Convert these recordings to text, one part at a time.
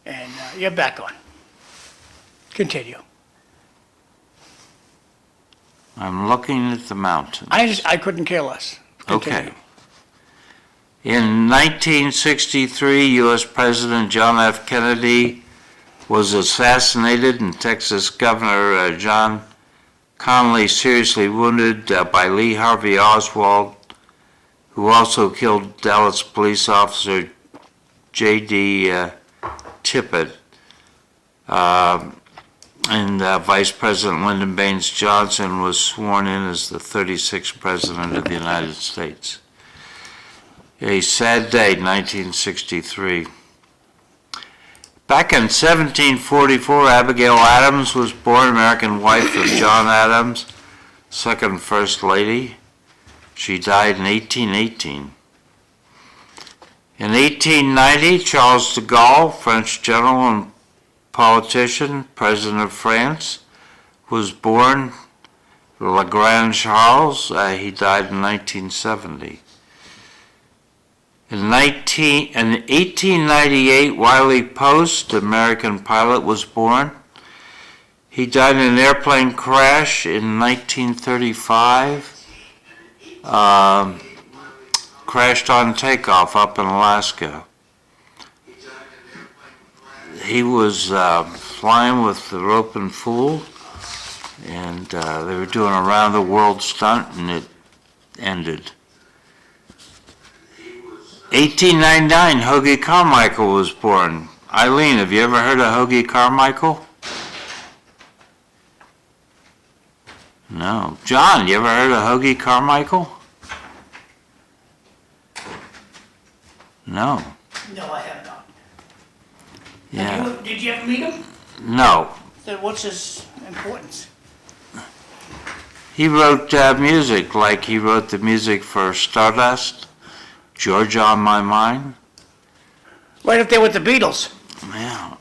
And you're back on. Continue. I'm looking at the mountains. I couldn't care less. Continue. Okay. In 1963, U.S. President John F. Kennedy was assassinated, and Texas Governor John Connally seriously wounded by Lee Harvey Oswald, who also killed Dallas police officer J.D. Tippit, and Vice President Lyndon Baines Johnson was sworn in as the 36th President of the United States. A sad day, 1963. Back in 1744, Abigail Adams was born, American wife of John Adams, second First Lady. She died in 1818. In 1890, Charles de Gaulle, French general and politician, President of France, was born. Le Grand Charles, he died in 1970. In 1898, Wiley Post, American pilot, was born. He died in an airplane crash in 1935. Crashed on takeoff up in Alaska. He was flying with the rope and fool, and they were doing a round-the-world stunt, and it ended. 1899, Hoagie Carmichael was born. Eileen, have you ever heard of Hoagie Carmichael? No. John, you ever heard of Hoagie Carmichael? No. No, I have not. Yeah. Did you ever meet him? No. Then what's his importance? He wrote music, like he wrote the music for Stardust, Georgia on My Mind. Right up there with the Beatles. Yeah.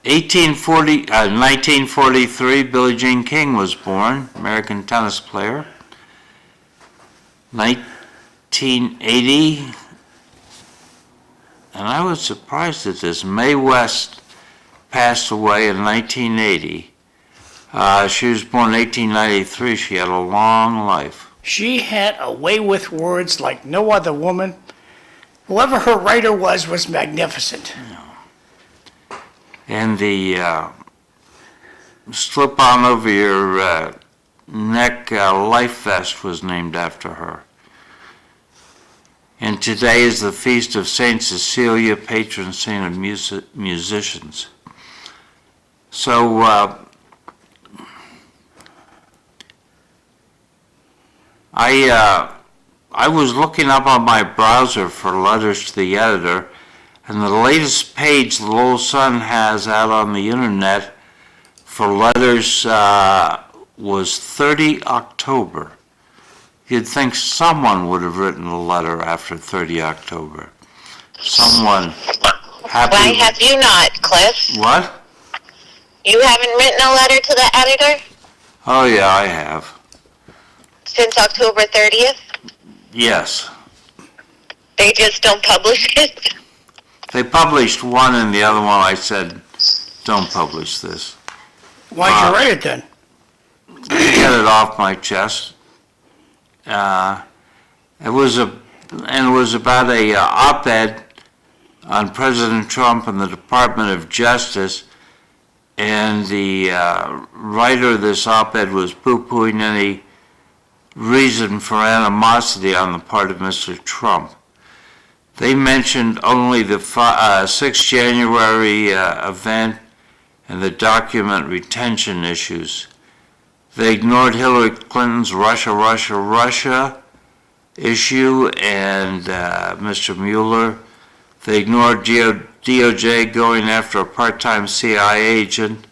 1943, Billie Jean King was born, American tennis player. 1980, and I was surprised at this, Mae West passed away in 1980. She was born in 1893. She had a long life. She had a way with words like no other woman. Whoever her writer was magnificent. And the slip-on over your neck life vest was named after her. And today is the feast of Saint Cecilia, patron saint of musicians. So I was looking up on my browser for letters to the editor, and the latest page the Lowell Sun has out on the internet for letters was 30 October. You'd think someone would have written a letter after 30 October. Someone happy. Why have you not, Cliff? What? You haven't written a letter to the editor? Oh, yeah, I have. Since October 30th? Yes. They just don't publish it? They published one, and the other one I said, don't publish this. Why'd you write it then? Get it off my chest. It was about a op-ed on President Trump and the Department of Justice, and the writer of this op-ed was poo-pooing any reason for animosity on the part of Mr. Trump. They mentioned only the 6 January event and the document retention issues. They ignored Hillary Clinton's Russia issue and Mr. Mueller. They ignored DOJ going after a part-time CIA agent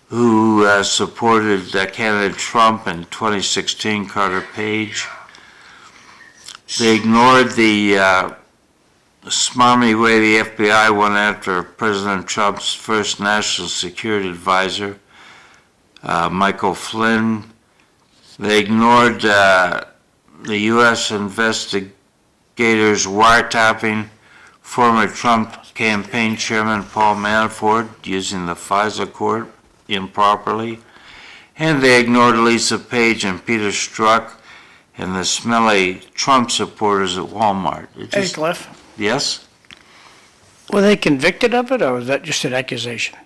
who supported candidate Trump in 2016, Carter Page. They ignored the smarmy way the FBI went after President Trump's first national security advisor, Michael Flynn. They ignored the U.S. investigators wiretapping former Trump campaign chairman Paul Manafort using the FISA court improperly, and they ignored Lisa Page and Peter Strzok and the smelly Trump supporters at Walmart. Hey, Cliff, Yes? were they convicted of it, or was that just an accusation?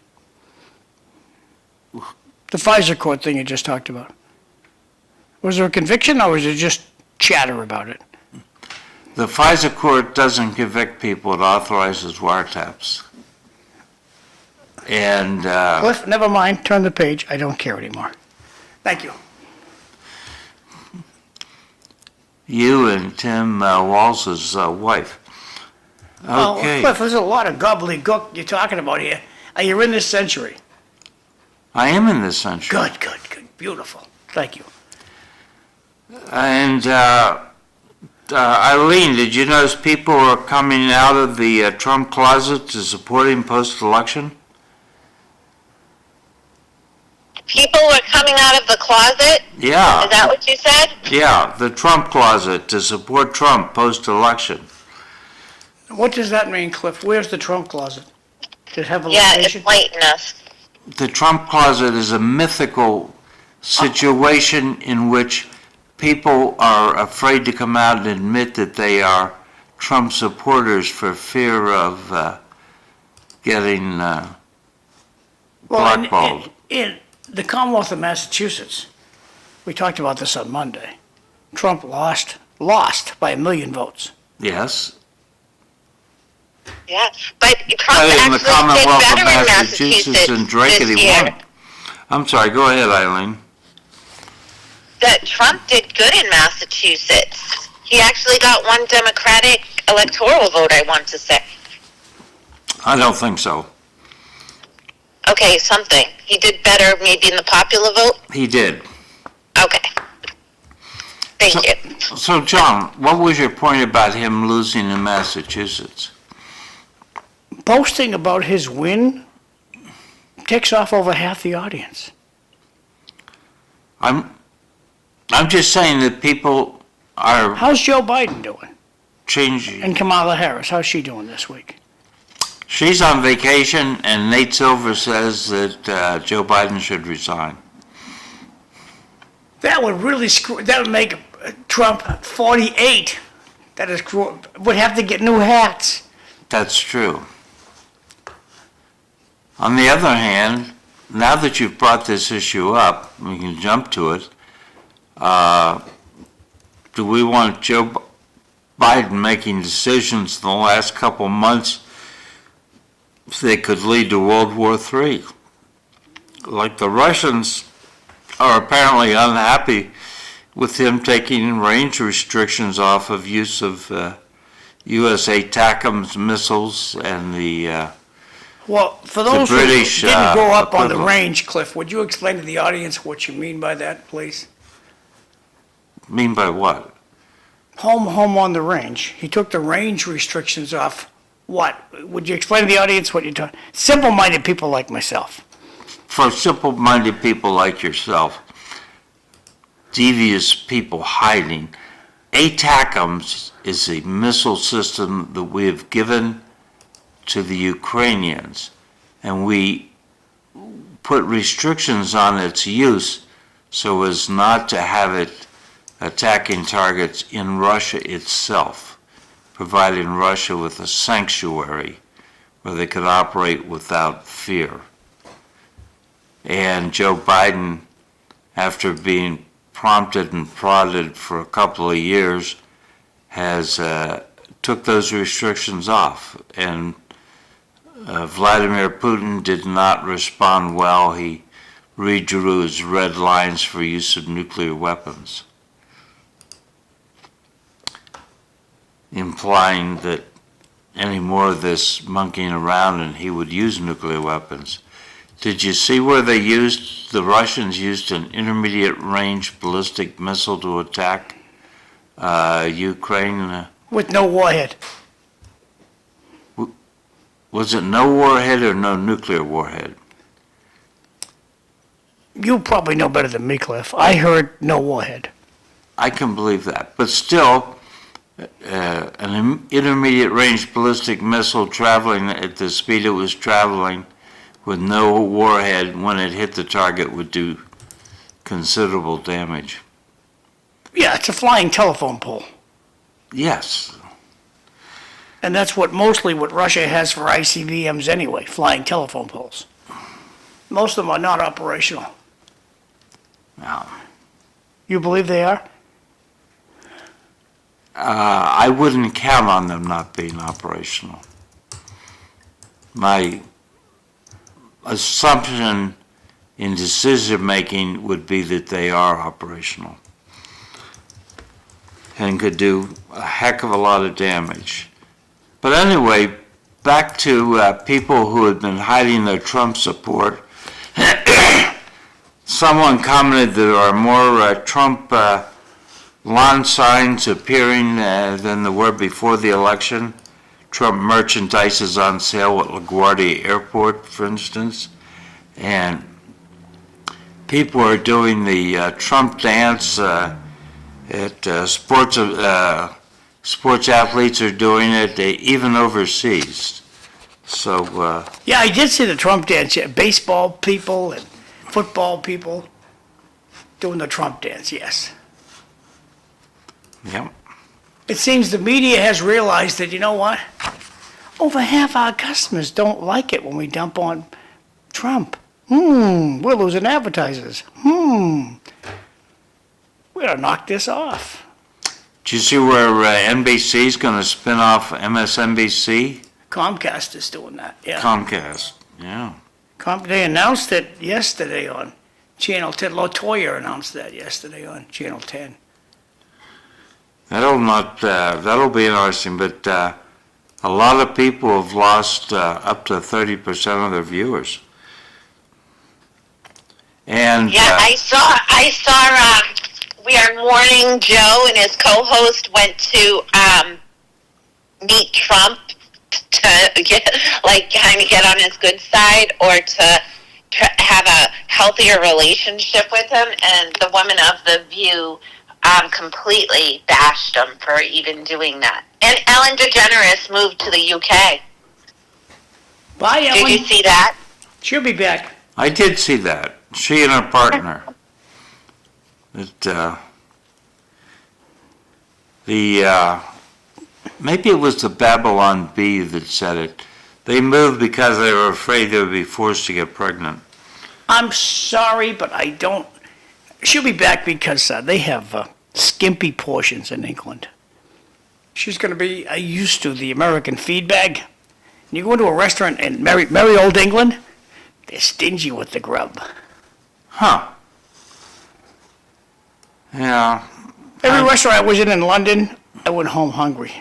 The Pfizer court thing you just talked about. Was there a conviction, or was it just chatter about it? The FISA court doesn't convict people, it authorizes wiretaps. And Cliff, never mind, turn the page, I don't care anymore. Thank you. you and Tim Walz's wife. Oh, Okay. Cliff, there's a lot of gobbledygook you're talking about here. Are you in this century? I am in this century. Good, beautiful. Thank you. And Eileen, did you notice people are coming out of the Trump closet to support him post-election? People were coming out of the closet? Yeah. Is that what you said? Yeah, the Trump closet to support Trump post-election. What does that mean, Cliff? Where's the Trump closet? Does it have a Yeah, location? it's late enough. The Trump closet is a mythical situation in which people are afraid to come out and admit that they are Trump supporters for fear of getting blackballed. In the Commonwealth of Massachusetts, we talked about this on Monday, Trump lost by 1 million votes. Yes. Yeah, but Trump In the actually did Commonwealth better of in Massachusetts and Drake, this he year. won. I'm sorry, go ahead, Eileen. That Trump did good in Massachusetts. He actually got one Democratic electoral vote, I want to say. I don't think so. Okay, something. He did better maybe in the popular vote? He did. Okay. Thank you. So, John, what was your point about him losing in Massachusetts? Boasting about his win takes off over half the audience. I'm just saying that people are How's Joe Biden doing? changing. And Kamala Harris, how's she doing this week? She's on vacation, and Nate Silver says that Joe Biden should resign. That would really that would make Trump 48. That is, would have to get new hats. That's true. On the other hand, now that you've brought this issue up, we can jump to it. Do we want Joe Biden making decisions in the last couple months that could lead to World War III? Like the Russians are apparently unhappy with him taking range restrictions off of use of U.S. ATACMS missiles and the Well, for those who British, didn't grow up on the equivalent. range, Cliff, would you explain to the audience what you mean by that, please? mean by what? Home on the range. He took the range restrictions off. What? Would you explain to the audience what you're talking? Simple-minded people like myself. For simple-minded people like yourself, devious people hiding, ATACMS is a missile system that we have given to the Ukrainians, and we put restrictions on its use so as not to have it attacking targets in Russia itself, providing Russia with a sanctuary where they could operate without fear. And Joe Biden, after being prompted and prodded for a couple of years, has took those restrictions off. And Vladimir Putin did not respond well. He redrew his red lines for use of nuclear weapons, implying that any more of this monkeying around and he would use nuclear weapons. Did you see where the Russians used an intermediate range ballistic missile to attack Ukraine? With no warhead. Was it no warhead or no nuclear warhead? You probably know better than me, Cliff. I heard no warhead. I can believe that. But still, an intermediate range ballistic missile traveling at the speed it was traveling with no warhead when it hit the target would do considerable damage. Yeah, it's a flying telephone pole. Yes. And that's mostly what Russia has for ICBMs anyway, flying telephone poles. Most of them are not operational. Now, You believe they are? I wouldn't count on them not being operational. My assumption in decision-making would be that they are operational and could do a heck of a lot of damage. But anyway, back to people who had been hiding their Trump support. Someone commented there are more Trump lawn signs appearing than there were before the election. Trump merchandise is on sale at LaGuardia Airport, for instance. And people are doing the Trump dance at sports athletes are doing it, even overseas. So, Yeah, I did see the Trump dance. Yeah, baseball people and football people doing the Trump dance, yes. yeah. It seems the media has realized that, you know what? Over half our customers don't like it when we dump on Trump. We're losing advertisers. We gotta knock this off. Do you see where NBC is going to spin off MSNBC? Comcast is doing that, yeah. Comcast, yeah. They announced it yesterday on Channel 10. LaToya announced that yesterday on Channel 10. That'll be interesting, but a lot of people have lost up to 30% of their viewers. And Yeah, I saw, We Are Mourning Joe and his co-host went to, meet Trump to get, kind of get on his good side or to have a healthier relationship with him, and the woman of The View completely bashed him for even doing that. And Ellen DeGeneres moved to the UK. Bye, Ellen. Did you see that? She'll be back. I did see that. She and her partner. Maybe it was the Babylon Bee that said it. They moved because they were afraid they would be forced to get pregnant. I'm sorry, but I don't. She'll be back because they have skimpy portions in England. She's going to be used to the American feed bag. And you go into a restaurant in merry old England, they're stingy with the grub. Huh. Yeah. Every restaurant I was in London, I went home hungry.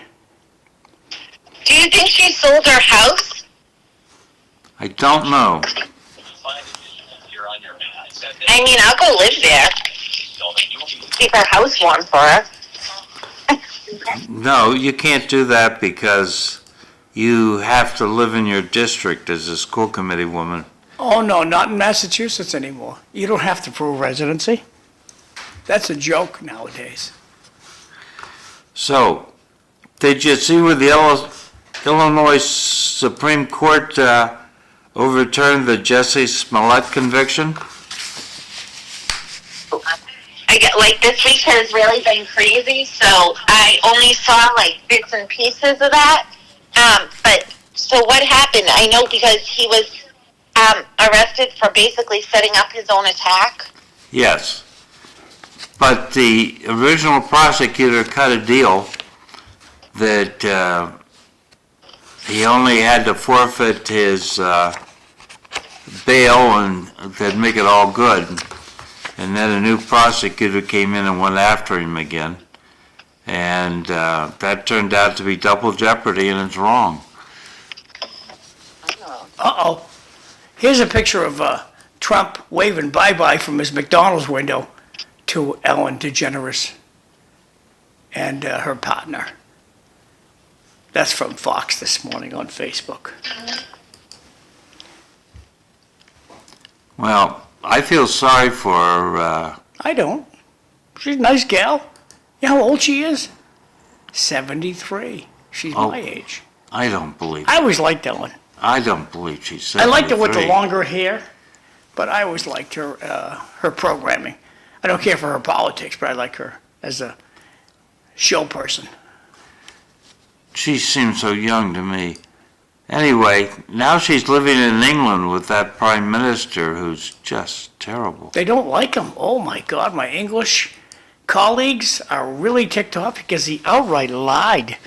Do you think she sold her house? I don't know. I mean, I'll go live there. Keep her house warm for her. No, you can't do that because you have to live in your district as a school committee woman. Oh, no, not in Massachusetts anymore. You don't have to prove residency. That's a joke nowadays. So, did you see where the Illinois Supreme Court overturned the Jesse Smollett conviction? I get this week has really been crazy, so I only saw bits and pieces of that. But so what happened? I know because he was arrested for basically setting up his own attack. Yes. But the original prosecutor cut a deal that he only had to forfeit his bail and they'd make it all good. And then a new prosecutor came in and went after him again. And that turned out to be double jeopardy, and it's wrong. Uh-oh. Here's a picture of Trump waving bye-bye from his McDonald's window to Ellen DeGeneres and her partner. That's from Fox this morning on Facebook. Well, I feel sorry for her. I don't. She's a nice gal. You know how old she is? 73. She's Oh. my age. I don't believe I always liked Ellen. I don't believe she's I 73. liked her with the longer hair, but I always liked her, her programming. I don't care for her politics, but I like her as a show person. She seems so young to me. Anyway, now she's living in England with that prime minister who's just terrible. They don't like him. Oh my God, my English colleagues are really ticked off because he outright lied.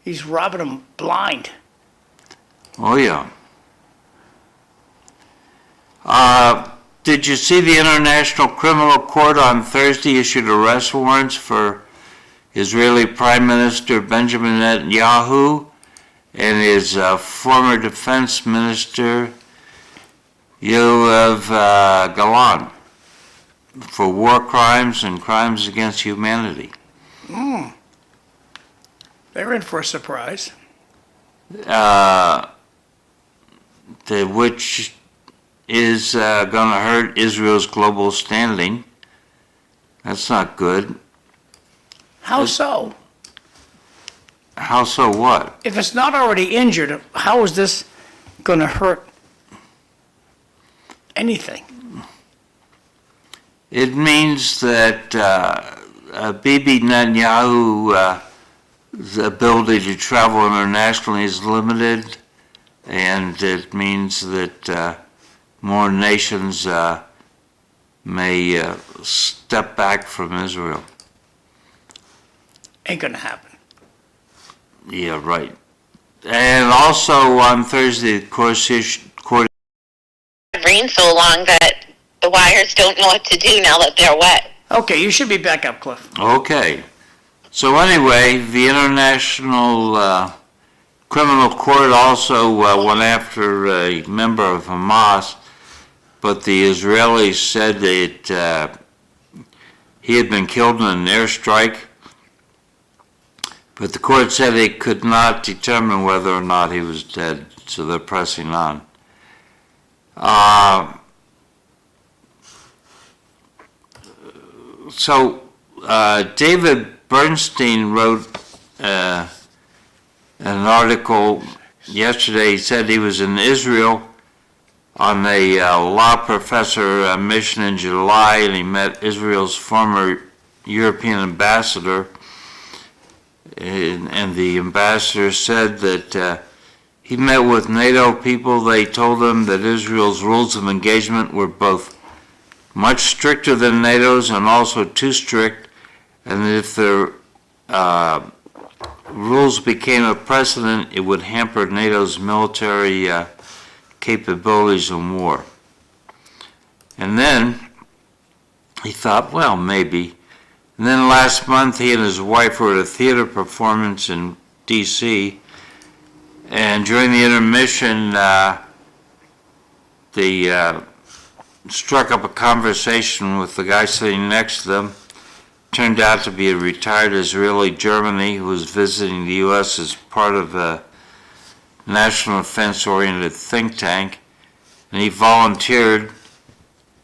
He's robbing them blind. Oh, yeah. Did you see the International Criminal Court on Thursday issued arrest warrants for Israeli Prime Minister Benjamin Netanyahu and his former defense minister Yoav Gallant for war crimes and crimes against humanity. They're in for a surprise. Which is going to hurt Israel's global standing. That's not good. How so? How so what? If it's not already injured, how is this going to hurt anything? It means that Bibi Netanyahu's ability to travel internationally is limited, and it means that more nations may step back from Israel. Ain't going to happen. Yeah, right. And also on Thursday, the court Rain so long that the wires don't know what to do now that they're wet. Okay, you should be back up, Cliff. Okay. So anyway, the International Criminal Court also went after a member of Hamas, but the Israelis said that he had been killed in an airstrike, but the court said they could not determine whether or not he was dead, so they're pressing on. David Bernstein wrote an article yesterday. He said he was in Israel on a law professor mission in July, and he met Israel's former European ambassador. And the ambassador said that he met with NATO people. They told him that Israel's rules of engagement were both much stricter than NATO's and also too strict, and that if the rules became a precedent, it would hamper NATO's military capabilities in war. And then he thought, well, maybe. And then last month, he and his wife were at a theater performance in D.C., and during the intermission, they struck up a conversation with the guy sitting next to them. Turned out to be a retired Israeli Germany who was visiting the U.S. as part of a national defense-oriented think tank, and he volunteered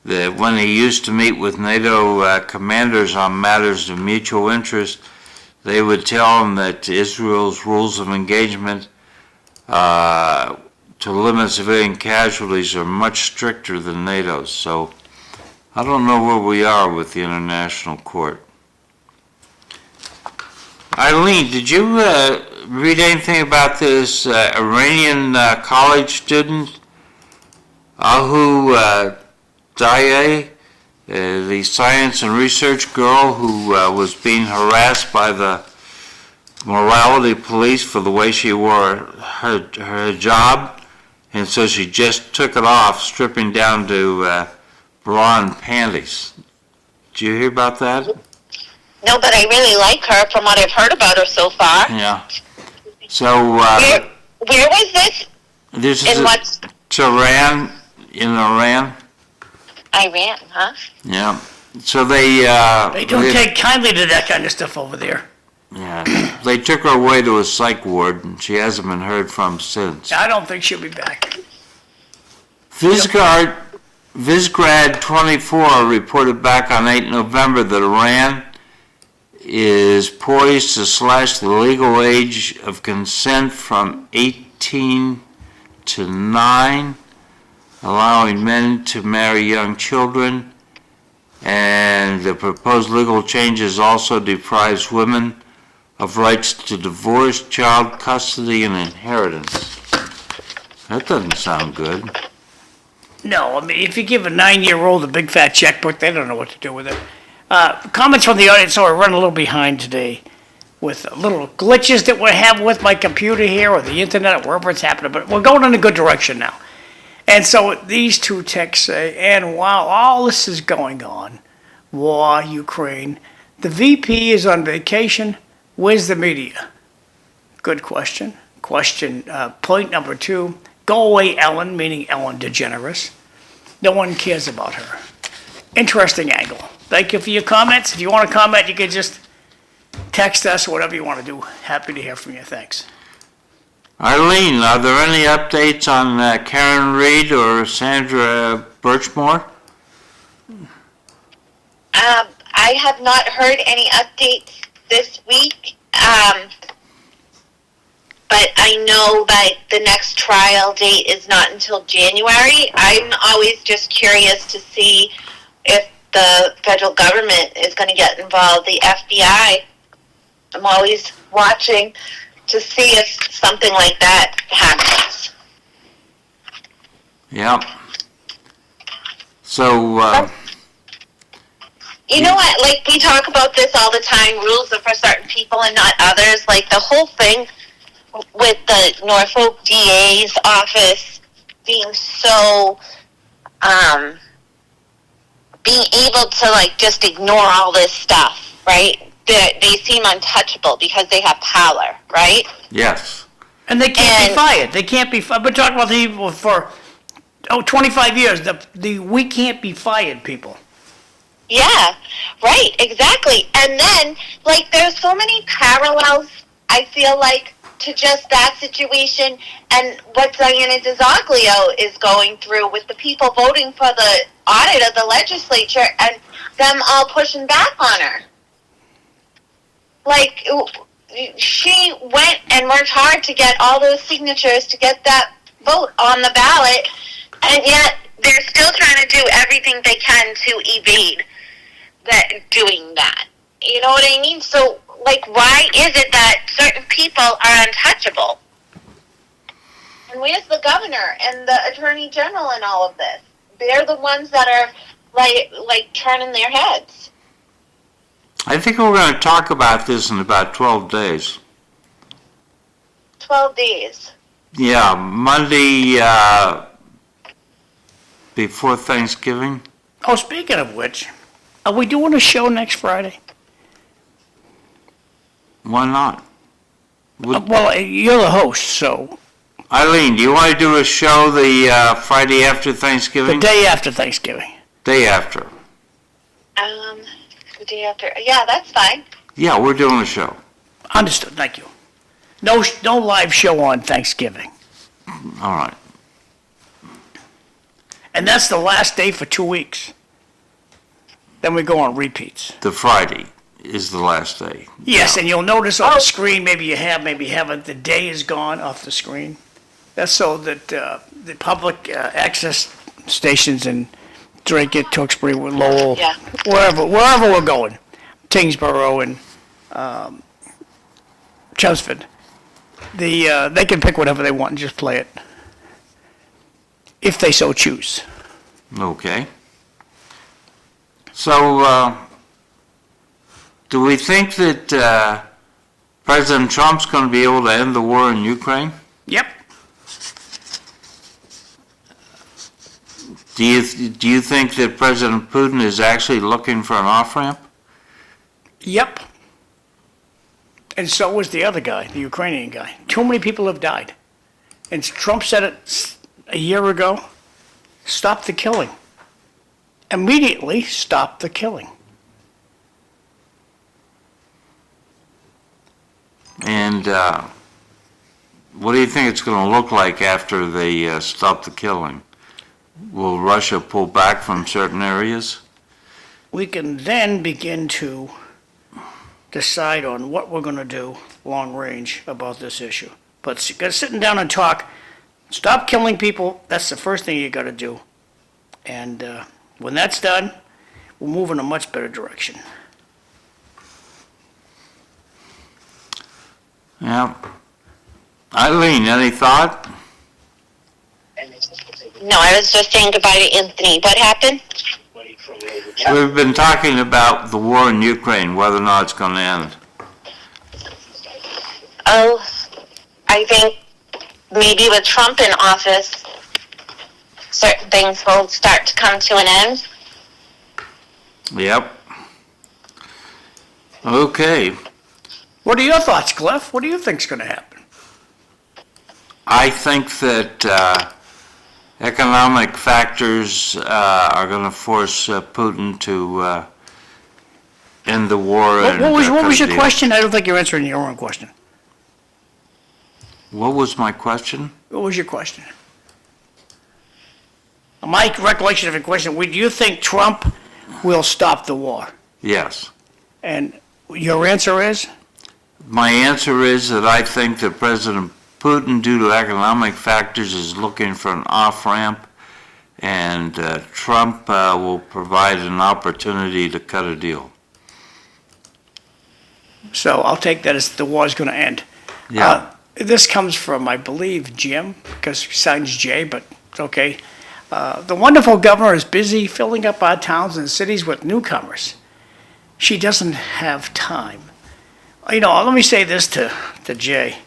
that when he used to meet with NATO commanders on matters of mutual interest, they would tell him that Israel's rules of engagement to limit civilian casualties are much stricter than NATO's. So I don't know where we are with the International Court. Eileen, did you read anything about this Iranian college student, Ahu Daye, the science and research girl who was being harassed by the morality police for the way she wore her hijab, and so she just took it off, stripping down to bra and panties. Did you hear about that? No, but I really like her from what I've heard about her so far. Yeah. So Where was this? this is In what? Tehran, in Iran. Iran, huh? Yeah. So they Don't take kindly to that kind of stuff over there. yeah, they took her away to a psych ward, and she hasn't been heard from since. I don't think she'll be back. Vizgrad 24 reported back on 8 November that Iran is poised to slash the legal age of consent from 18 to 9, allowing men to marry young children. And the proposed legal changes also deprives women of rights to divorce, child custody, and inheritance. That doesn't sound good. No, I mean, if you give a 9-year-old a big fat checkbook, they don't know what to do with it. Comments from the audience, so we're running a little behind today with little glitches that we have with my computer here or the internet or wherever it's happening, but we're going in a good direction now. And so these two texts say, and while all this is going on, war, Ukraine, the VP is on vacation, where's the media? Good question. Point number 2, go away Ellen, meaning Ellen DeGeneres. No one cares about her. Interesting angle. Thank you for your comments. If you want to comment, you can just text us, whatever you want to do. Happy to hear from you. Thanks. Eileen, are there any updates on Karen Reed or Sandra Birchmore? I have not heard any updates this week, but I know that the next trial date is not until January. I'm always just curious to see if the federal government is going to get involved, the FBI. I'm always watching to see if something like that happens. Yeah. So, you know what, like, we talk about this all the time, rules are for certain people and not others. Like, the whole thing with the Norfolk DA's office being so, being able to, like, just ignore all this stuff, right? They seem untouchable because they have power, right? yes. And they can't be fired. They can't be fired. We're talking about the people for 25 years. The we can't be fired people. Yeah, right, exactly. And then, like, there's so many parallels, I feel like, to just that situation and what Diana DeZoglio is going through with the people voting for the audit of the legislature and them all pushing back on her. Like, she went and worked hard to get all those signatures to get that vote on the ballot, and yet they're still trying to do everything they can to evade doing that. You know what I mean? So, like, why is it that certain people are untouchable? And where's the governor and the attorney general in all of this? They're the ones that are, like turning their heads. I think we're going to talk about this in about 12 days. 12 days. Yeah, Monday before Thanksgiving. Oh, speaking of which, are we doing a show next Friday? Why not? Well, you're the host, so Eileen, do you want to do a show the Friday after the Thanksgiving? day after Thanksgiving. Day after. The day after. Yeah, that's fine. Yeah, we're doing a show. Understood, thank you. No live show on Thanksgiving. All right. And that's the last day for 2 weeks. Then we go on repeats. The Friday is the last day. Yes, Yeah. and you'll notice on the screen, maybe you have, maybe you haven't, the day is gone off the screen. That's so that the public access stations in Drake, Tewksbury, Lowell, Yeah. wherever we're going, Tingsboro and Chelmsford, they can pick whatever they want and just play it, if they so choose. Okay. So, do we think that President Trump's going to be able to end the war in Ukraine? Yep. Do you think that President Putin is actually looking for an off-ramp? Yep. And so was the other guy, the Ukrainian guy. Too many people have died. And Trump said it a year ago, stop the killing. Immediately stop the killing. And what do you think it's going to look like after they stop the killing? Will Russia pull back from certain areas? We can then begin to decide on what we're gonna do long range about this issue. But sitting down and talk, stop killing people, that's the first thing you gotta do. And when that's done, we'll move in a much better direction. Yeah. Eileen, any thought? No, I was just saying goodbye to Anthony. What happened? We've been talking about the war in Ukraine, whether or not it's going to end. Oh, I think maybe with Trump in office, certain things will start to come to an end. Yep. Okay. What are your thoughts, Cliff? What do you think's gonna happen? I think that economic factors are going to force Putin to end the war. What was your deal. question? I don't think you're answering your own question. What was my question? What was your question? My recollection of your question, do you think Trump will stop the war? Yes. And your answer is? My answer is that I think that President Putin, due to economic factors, is looking for an off-ramp, and Trump will provide an opportunity to cut a deal. So I'll take that as the war's going to end. Yeah. This comes from, I believe, Jim, because he signs J, but it's okay. The wonderful governor is busy filling up our towns and cities with newcomers. She doesn't have time. You know, let me say this to Jay.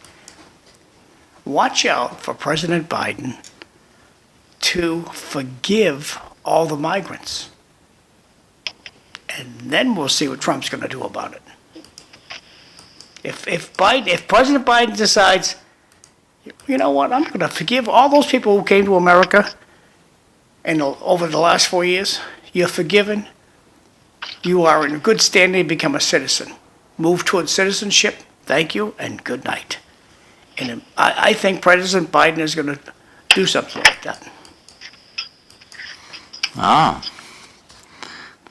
Watch out for President Biden to forgive all the migrants. And then we'll see what Trump's going to do about it. If President Biden decides, you know what, I'm going to forgive all those people who came to America and over the last 4 years, you're forgiven. You are in good standing to become a citizen. Move towards citizenship. Thank you and good night. And I think President Biden is going to do something like that. Ah,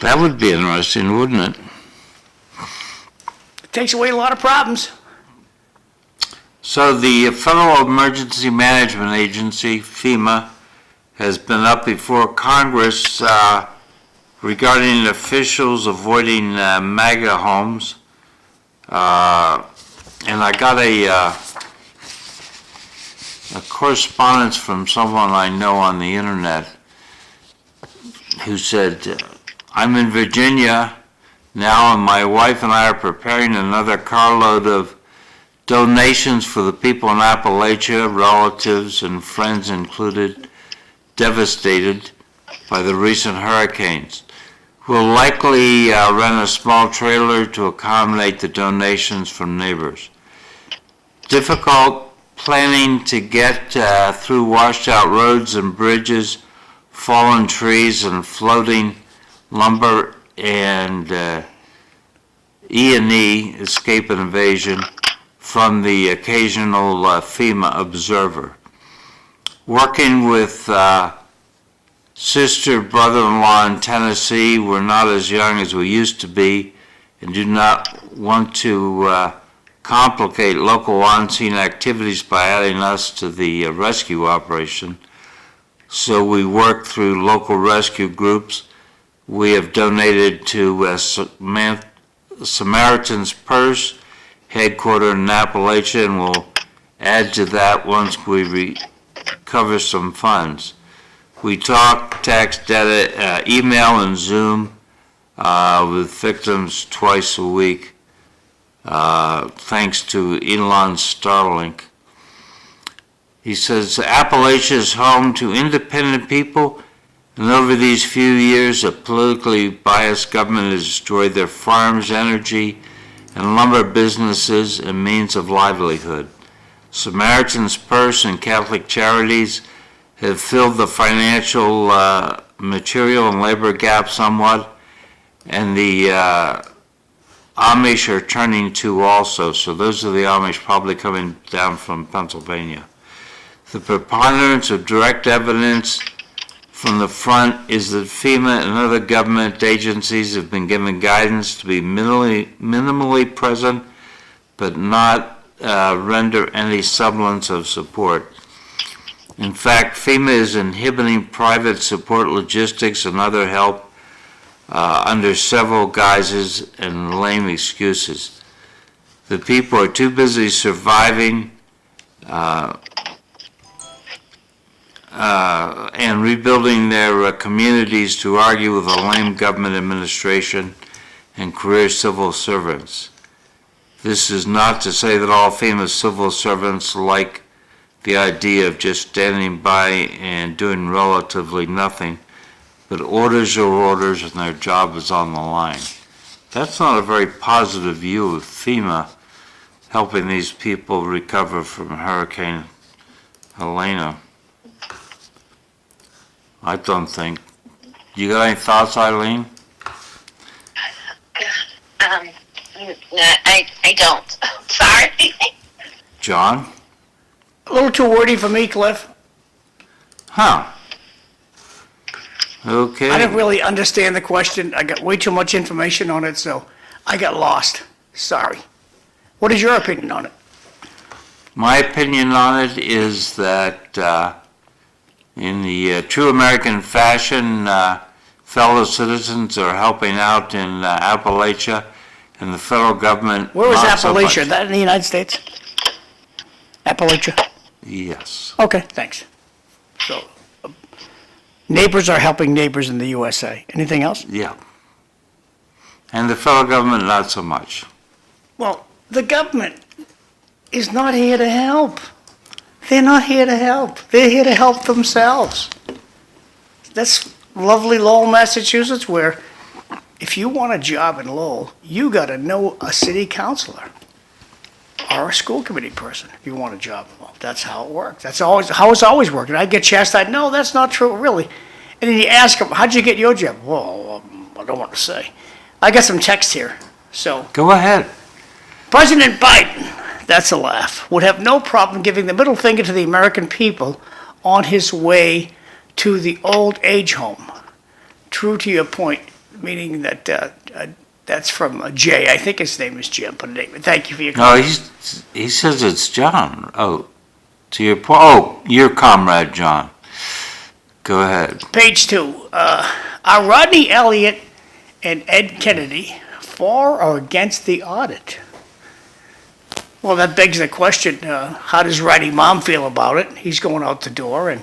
that would be interesting, wouldn't it? It takes away a lot of problems. So the Federal Emergency Management Agency, FEMA, has been up before Congress regarding officials avoiding MAGA homes. And I got a correspondence from someone I know on the internet who said, I'm in Virginia now, and my wife and I are preparing another carload of donations for the people in Appalachia, relatives and friends included, devastated by the recent hurricanes. We'll likely rent a small trailer to accommodate the donations from neighbors. Difficult planning to get through washed out roads and bridges, fallen trees and floating lumber, and E&E, escape and evasion, from the occasional FEMA observer. Working with sister, brother-in-law in Tennessee, we're not as young as we used to be and do not want to complicate local on-scene activities by adding us to the rescue operation. So we work through local rescue groups. We have donated to Samaritan's Purse, headquartered in Appalachia, and we'll add to that once we recover some funds. We talk, text, data, email, and Zoom with victims twice a week, thanks to Elon's Starlink. He says, Appalachia is home to independent people, and over these few years, a politically biased government has destroyed their farms, energy, and lumber businesses and means of livelihood. Samaritan's Purse and Catholic Charities have filled the financial, material, and labor gap somewhat, and the Amish are turning to also. So those are the Amish probably coming down from Pennsylvania. The preponderance of direct evidence from the front is that FEMA and other government agencies have been given guidance to be minimally present, but not render any semblance of support. In fact, FEMA is inhibiting private support logistics and other help under several guises and lame excuses. The people are too busy surviving and rebuilding their communities to argue with a lame government administration and career civil servants. This is not to say that all FEMA civil servants like the idea of just standing by and doing relatively nothing, but orders are orders and their job is on the line. That's not a very positive view of FEMA helping these people recover from Hurricane Helena. I don't think. You got any thoughts, Eileen? No, I don't. Sorry. John? A little too wordy for me, Cliff. Huh. Okay. I didn't really understand the question. I got way too much information on it, so I got lost. Sorry. What is your opinion on it? My opinion on it is that in the true American fashion, fellow citizens are helping out in Appalachia, and the federal government. Where is not so Appalachia? much. Is that in the United States? Appalachia? Yes. Okay, thanks. So, neighbors are helping neighbors in the USA. Anything else? Yeah. And the federal government, not so much. Well, the government is not here to help. They're not here to help. They're here to help themselves. That's lovely Lowell, Massachusetts, where if you want a job in Lowell, you got to know a city councilor or a school committee person if you want a job in Lowell. That's how it works. That's always how it's always worked. And I get chastised, no, that's not true, really. And then you ask them, how'd you get your job? Well, I don't want to say. I got some text here. So, Go ahead. President Biden, that's a laugh, would have no problem giving the middle finger to the American people on his way to the old age home. True to your point, meaning that that's from Jay. I think his name is Jim, but thank you for your No, comment. he says it's John. Oh, to your point. Oh, your comrade, John. Go ahead. Page 2. Are Rodney Elliott and Ed Kennedy for or against the audit? Well, that begs the question, how does Rodney Mom feel about it? He's going out the door, and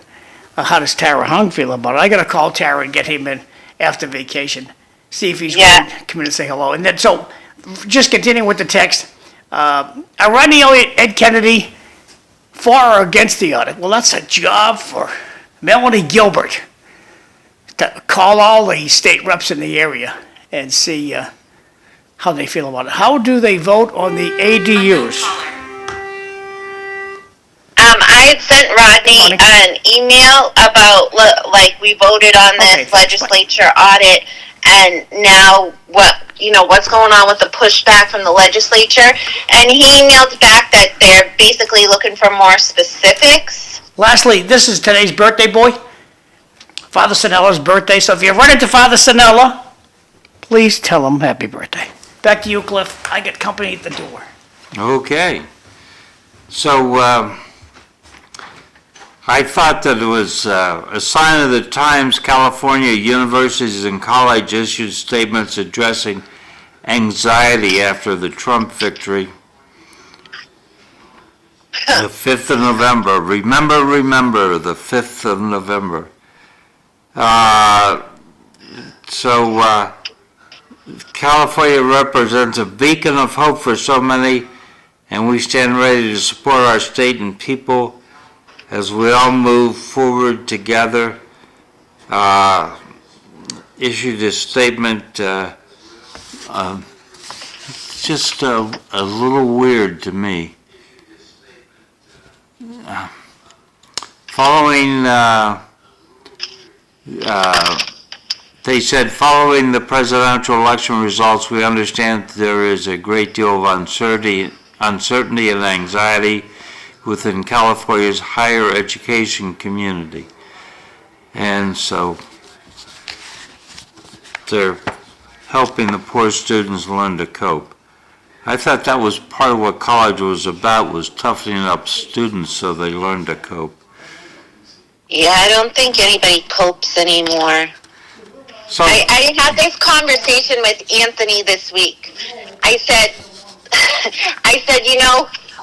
how does Tara Hung feel about it? I got to call Tara and get him in after vacation, see if he's Yeah. going to come in and say hello. And then, so, just continuing with the text, are Rodney Elliott, Ed Kennedy for or against the audit? Well, that's a job for Melanie Gilbert to call all the state reps in the area and see how they feel about it. How do they vote on the ADUs? I had sent Rodney Morning. an email about, like, we voted on Okay, this fine. legislature audit, and now what's going on with the pushback from the legislature. And he emailed back that they're basically looking for more specifics. Lastly, this is today's birthday boy, Father Sinella's birthday. So if you run into Father Sinella, please tell him happy birthday. Back to you, Cliff. I get company at the door. Okay. So, I thought that it was a sign of the times. California universities and colleges issued statements addressing anxiety after the Trump victory. The 5th of November. Remember, the 5th of November. California represents a beacon of hope for so many, and we stand ready to support our state and people as we all move forward together. Issued a statement, just a little weird to me. They said, following the presidential election results, we understand there is a great deal of uncertainty and anxiety within California's higher education community. And so they're helping the poor students learn to cope. I thought that was part of what college was about, was toughening up students so they learn to cope. Yeah, I don't think anybody copes anymore. So, I had this conversation with Anthony this week. I said,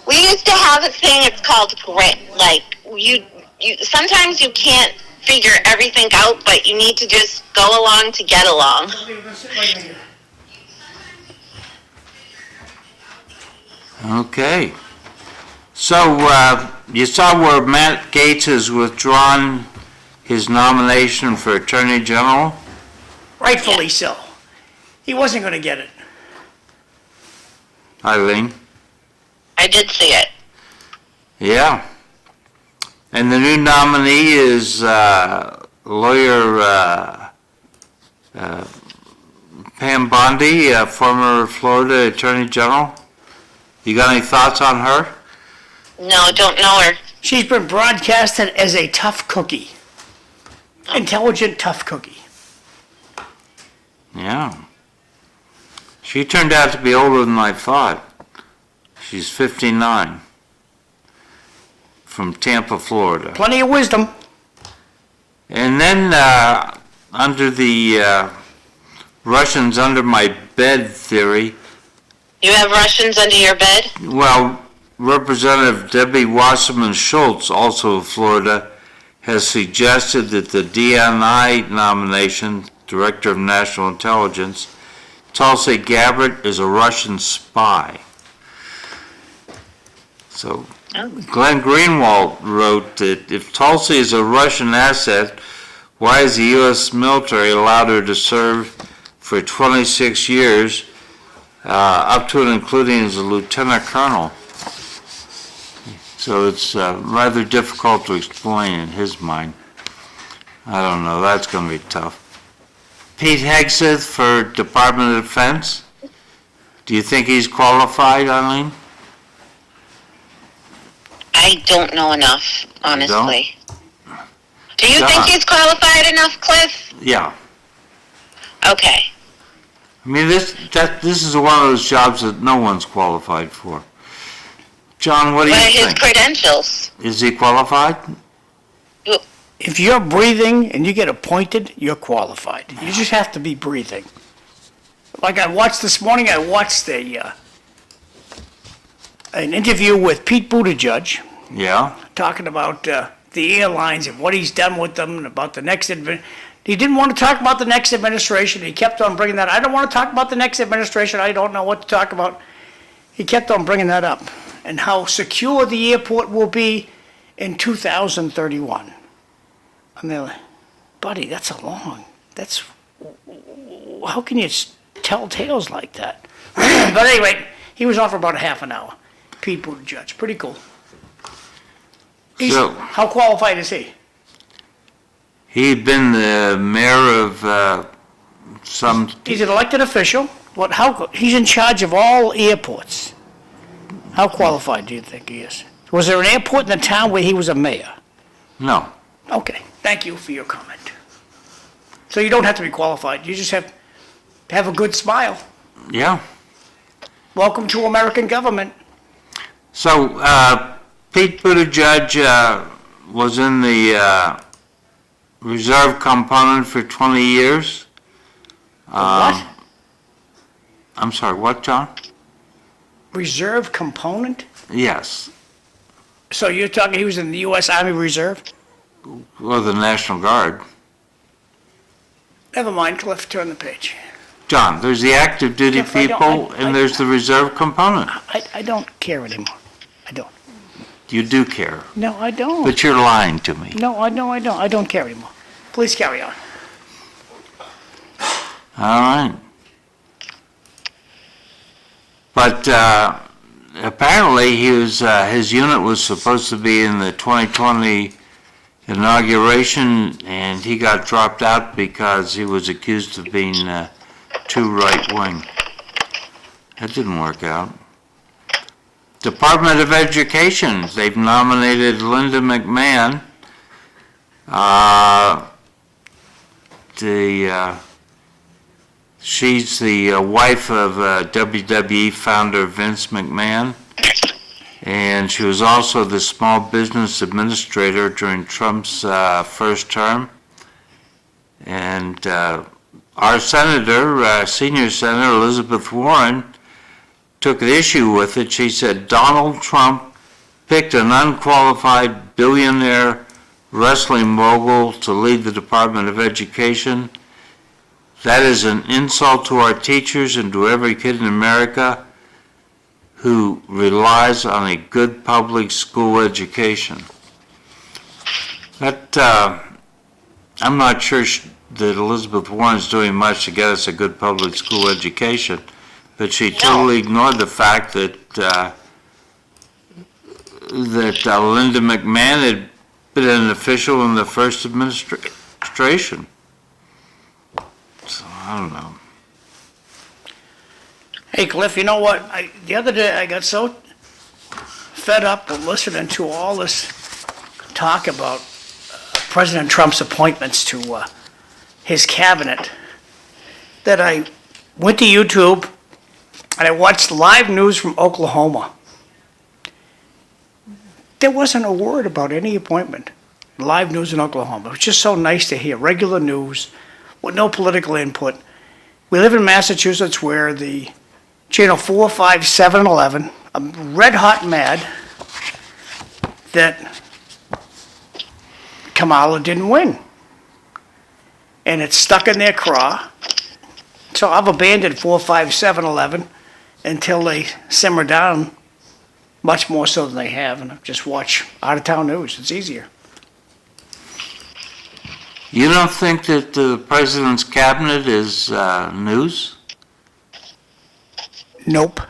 we used to have a thing, it's called grit. Like, you sometimes you can't figure everything out, but you need to just go along to get along. okay. So, you saw where Matt Gaetz has withdrawn his nomination for Attorney General? Rightfully so. He wasn't going to get it. Eileen? I did see it. Yeah. And the new nominee is lawyer Pam Bondi, former Florida Attorney General. You got any thoughts on her? No, don't know her. She's been broadcasted as a tough cookie. Intelligent, tough cookie. Yeah. She turned out to be older than I thought. She's 59. From Tampa, Florida. Plenty of wisdom. And then, under the Russians under my bed theory, You have Russians under your bed? well, Representative Debbie Wasserman Schultz, also of Florida, has suggested that the DNI nomination, Director of National Intelligence, Tulsi Gabbard, is a Russian spy. So Glenn Greenwald wrote that if Tulsi is a Russian asset, why has the U.S. military allowed her to serve for 26 years, up to and including as a lieutenant colonel? So it's rather difficult to explain in his mind. I don't know, that's going to be tough. Pete Hegseth for Department of Defense. Do you think he's qualified, Eileen? I don't know enough, honestly. Do you John. think he's qualified enough, Cliff? Yeah. Okay. I mean, this is one of those jobs that no one's qualified for. John, what do you What are his think? credentials? Is he qualified? If you're breathing and you get appointed, you're qualified. You just have to be breathing. Like I watched this morning, I watched an interview with Pete Buttigieg Yeah. talking about the airlines and what he's done with them and about the next he didn't want to talk about the next administration. He kept on bringing that. I don't want to talk about the next administration. I don't know what to talk about. He kept on bringing that up and how secure the airport will be in 2031. And they're like, buddy, that's how can you tell tales like that? But anyway, he was on for about a half an hour. Pete Buttigieg, pretty cool. So- How qualified is he? He'd been the mayor of some, He's an elected official. He's in charge of all airports. How qualified do you think he is? Was there an airport in the town where he was a mayor? no. Okay, thank you for your comment. So you don't have to be qualified. You just have to have a good smile. Yeah. Welcome to American government. So, Pete Buttigieg was in the reserve component for 20 years. What? I'm sorry, what, John? Reserve component? Yes, So you're talking he was in the U.S. Army Reserve? or the National Guard. Never mind, Cliff, turn the page. John, there's the active duty Jeff, I don't- people, I- and there's the reserve component. I don't care anymore. I don't. You do care, No, I don't. but you're lying to me. No, I don't. I don't care anymore. Please carry on. All right. But apparently his unit was supposed to be in the 2020 inauguration, and he got dropped out because he was accused of being too right-wing. That didn't work out. Department of Education, they've nominated Linda McMahon she's the wife of WWE founder Vince McMahon, and she was also the small business administrator during Trump's first term. And our senator, senior senator Elizabeth Warren, took an issue with it. She said Donald Trump picked an unqualified billionaire wrestling mogul to lead the Department of Education. That is an insult to our teachers and to every kid in America who relies on a good public school education. That, I'm not sure that Elizabeth Warren's doing much to get us a good public school education, but she totally ignored the fact that Linda McMahon had been an official in the first administration. So, I don't know. Hey, Cliff, you know what? The other day I got so fed up with listening to all this talk about President Trump's appointments to his cabinet that I went to YouTube and I watched live news from Oklahoma. There wasn't a word about any appointment. Live news in Oklahoma. It was just so nice to hear regular news with no political input. We live in Massachusetts where the channel 4, 5, 7, 11, I'm red hot mad that Kamala didn't win. And it's stuck in their craw. So I've abandoned 4, 5, 7, 11 until they simmer down much more so than they have, and I just watch out-of-town news. It's easier. You don't think that the president's cabinet is news? Nope.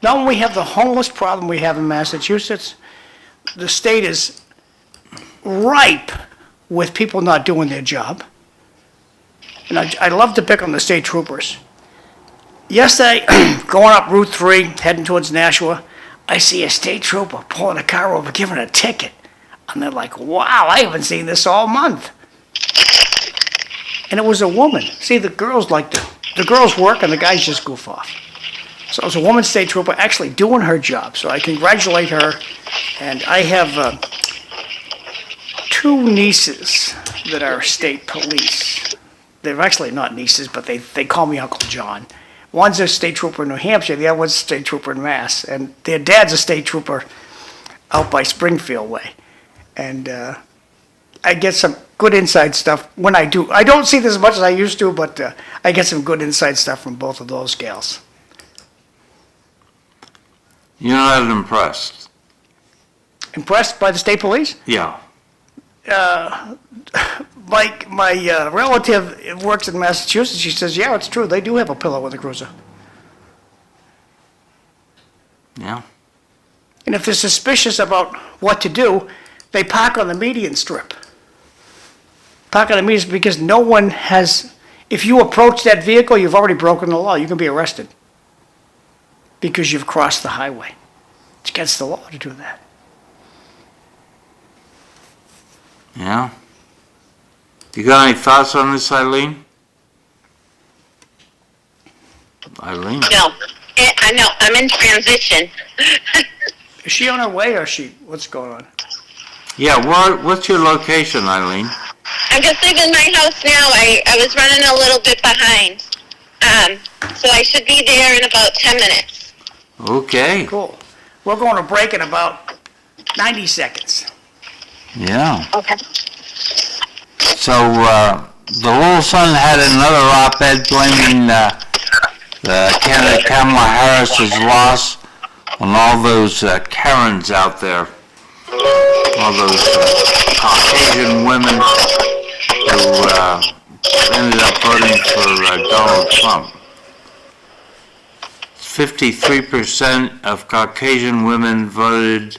Not when we have the homeless problem we have in Massachusetts. The state is ripe with people not doing their job. And I love to pick on the state troopers. Yesterday, going up Route 3, heading towards Nashua, I see a state trooper pulling a car over, giving a ticket. And they're like, wow, I haven't seen this all month. And it was a woman. See, the girls work and the guys just goof off. So it was a woman state trooper actually doing her job. So I congratulate her. And I have 2 nieces that are state police. They're actually not nieces, but they call me Uncle John. One's a state trooper in New Hampshire, the other one's a state trooper in Mass. And their dad's a state trooper out by Springfield way. And I get some good inside stuff when I do. I don't see this as much as I used to, but I get some good inside stuff from both of those gals. You're not impressed? Impressed by the state police? Yeah. My relative works in Massachusetts. She says, yeah, it's true. They do have a pillow in the cruiser. Yeah. And if they're suspicious about what to do, they park on the median strip. Park on the median strip because no one has, if you approach that vehicle, you've already broken the law. You can be arrested because you've crossed the highway. It's against the law to do that. Yeah. You got any thoughts on this, Eileen? Eileen? No, I know, I'm in transition. Is she on her way or what's going on? Yeah, what's your location, Eileen? I'm just leaving my house now. I was running a little bit behind. So I should be there in about 10 minutes. Okay. Cool. We're going to break in about 90 seconds. Yeah. Okay. So, the Little Sun had another op-ed blaming the candidate Kamala Harris's loss on all those Karens out there. All those Caucasian women who ended up voting for Donald Trump. 53% of Caucasian women voted,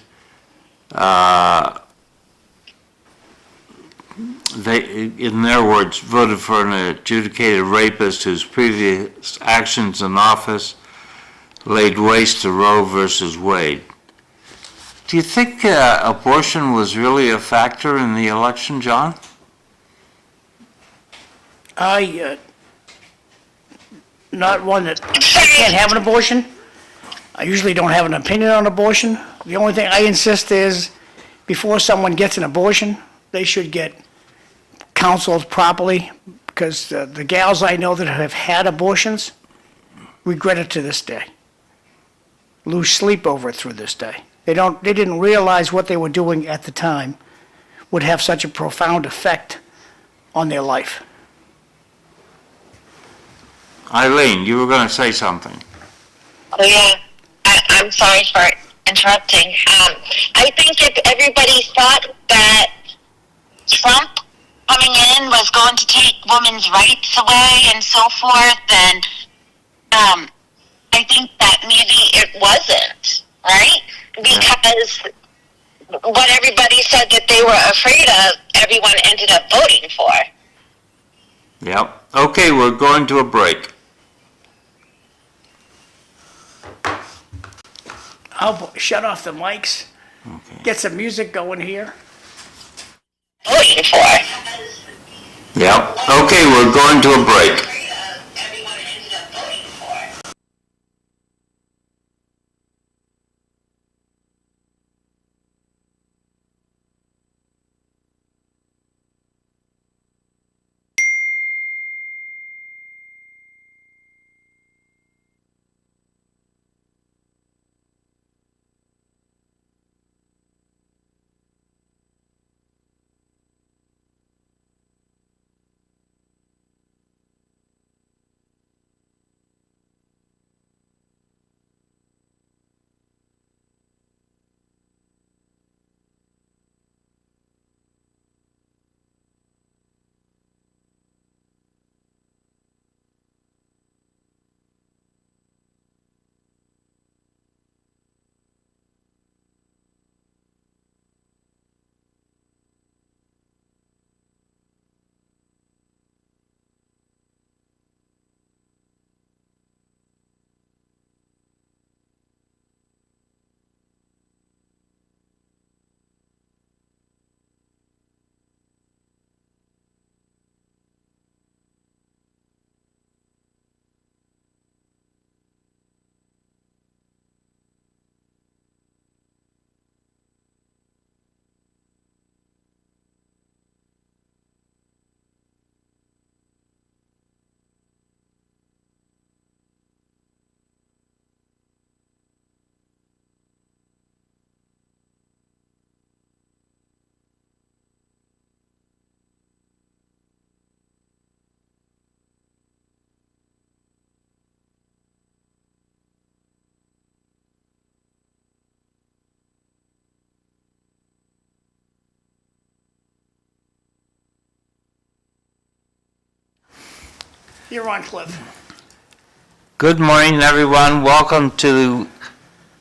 in their words, voted for an adjudicated rapist whose previous actions in office laid waste to Roe versus Wade. Do you think abortion was really a factor in the election, John? Not one that can't have an abortion. I usually don't have an opinion on abortion. The only thing I insist is, before someone gets an abortion, they should get counseled properly, because the gals I know that have had abortions regret it to this day. Lose sleep over it through this day. They didn't realize what they were doing at the time would have such a profound effect on their life. Eileen, you were going to say something. Oh yeah, I'm sorry for interrupting. I think if everybody thought that Trump coming in was going to take women's rights away and so forth, then I think that maybe it wasn't, right? Because what everybody said that they were afraid of, everyone ended up voting for. Yep. Okay, we're going to a break. I'll shut off the mics, Okay. get some music going here. Voting for. Yep. Okay, we're going to a break. You're on, Cliff. Good morning, everyone. Welcome to